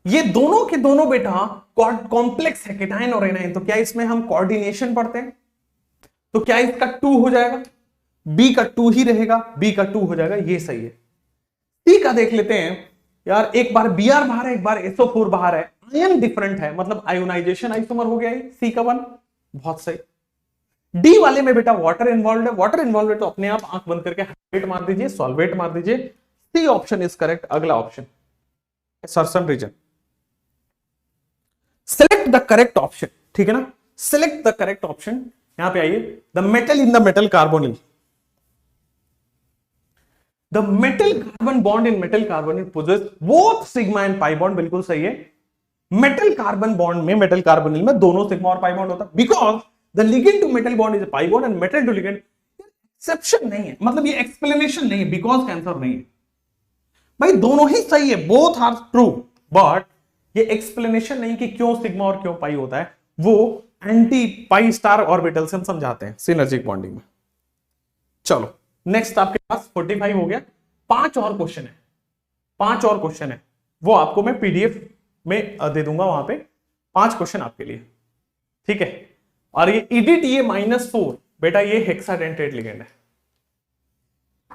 ये दोनों के दोनों बेटा कॉम्प्लेक्स है, केटाइन और एनाइन, तो क्या इसमें हम कोऑर्डिनेशन पढ़ते हैं? तो क्या इसका 2 हो जाएगा, बी का 2 ही रहेगा, बी का 2 हो जाएगा, ये सही है। सी का देख लेते हैं यार, एक बार Br बाहर है, एक बार SO4 बाहर है, आयन डिफरेंट है, मतलब आयोनाइजेशन आइसोमर हो गया है, सी का 1, बहुत सही। डी वाले में बेटा वाटर इन्वॉल्व है, वाटर इन्वॉल्व है तो अपने आप आंख बंद करके हाइड्रेट मार दीजिए, सॉल्वेट मार दीजिए, सी ऑप्शन इज करेक्ट। अगला option assertion reason, select the correct option, ठीक है ना, सेलेक्ट द करेक्ट ऑप्शन। यहां पे आइए, the metal in the metal carbonyl, the metal carbon bond in metal carbonyl possess both sigma and pi bond, बिल्कुल सही है। मेटल कार्बन बॉन्ड में, मेटल कार्बोनिल में दोनों सिग्मा और पाई बॉन्ड होता है, because the ligand to metal bond is pi bond and metal to ligand. Exception नहीं है, मतलब ये एक्सप्लेनेशन नहीं है, बिकॉज का आंसर नहीं है भाई, दोनों ही सही है, बोथ आर ट्रू, बट ये एक्सप्लेनेशन नहीं कि क्यों सिग्मा और क्यों पाई होता है, वो एंटी पाई स्टार ऑर्बिटल से हम समझाते हैं सिनर्जिक बॉन्डिंग में। चलो नेक्स्ट आपके पास 45 हो गया, 5 और क्वेश्चन है, 5 और क्वेश्चन है, वो आपको मैं PDF में दे दूंगा, वहां पे 5 क्वेश्चन आपके लिए, ठीक है। और ये EDTA -4 बेटा, ये हेक्साडेंटेट लिगेंड है,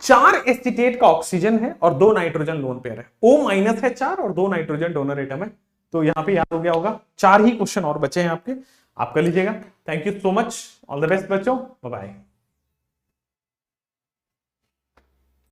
4 एसिटेट का ऑक्सीजन है और 2 नाइट्रोजन लोन पेयर है, O- है 4 और 2 नाइट्रोजन डोनर एटम है, तो यहां पे याद हो गया होगा। 4 ही क्वेश्चन और बचे हैं आपके, आप कर लीजिएगा। Thank you so much, all the best बच्चों, बाय बाय।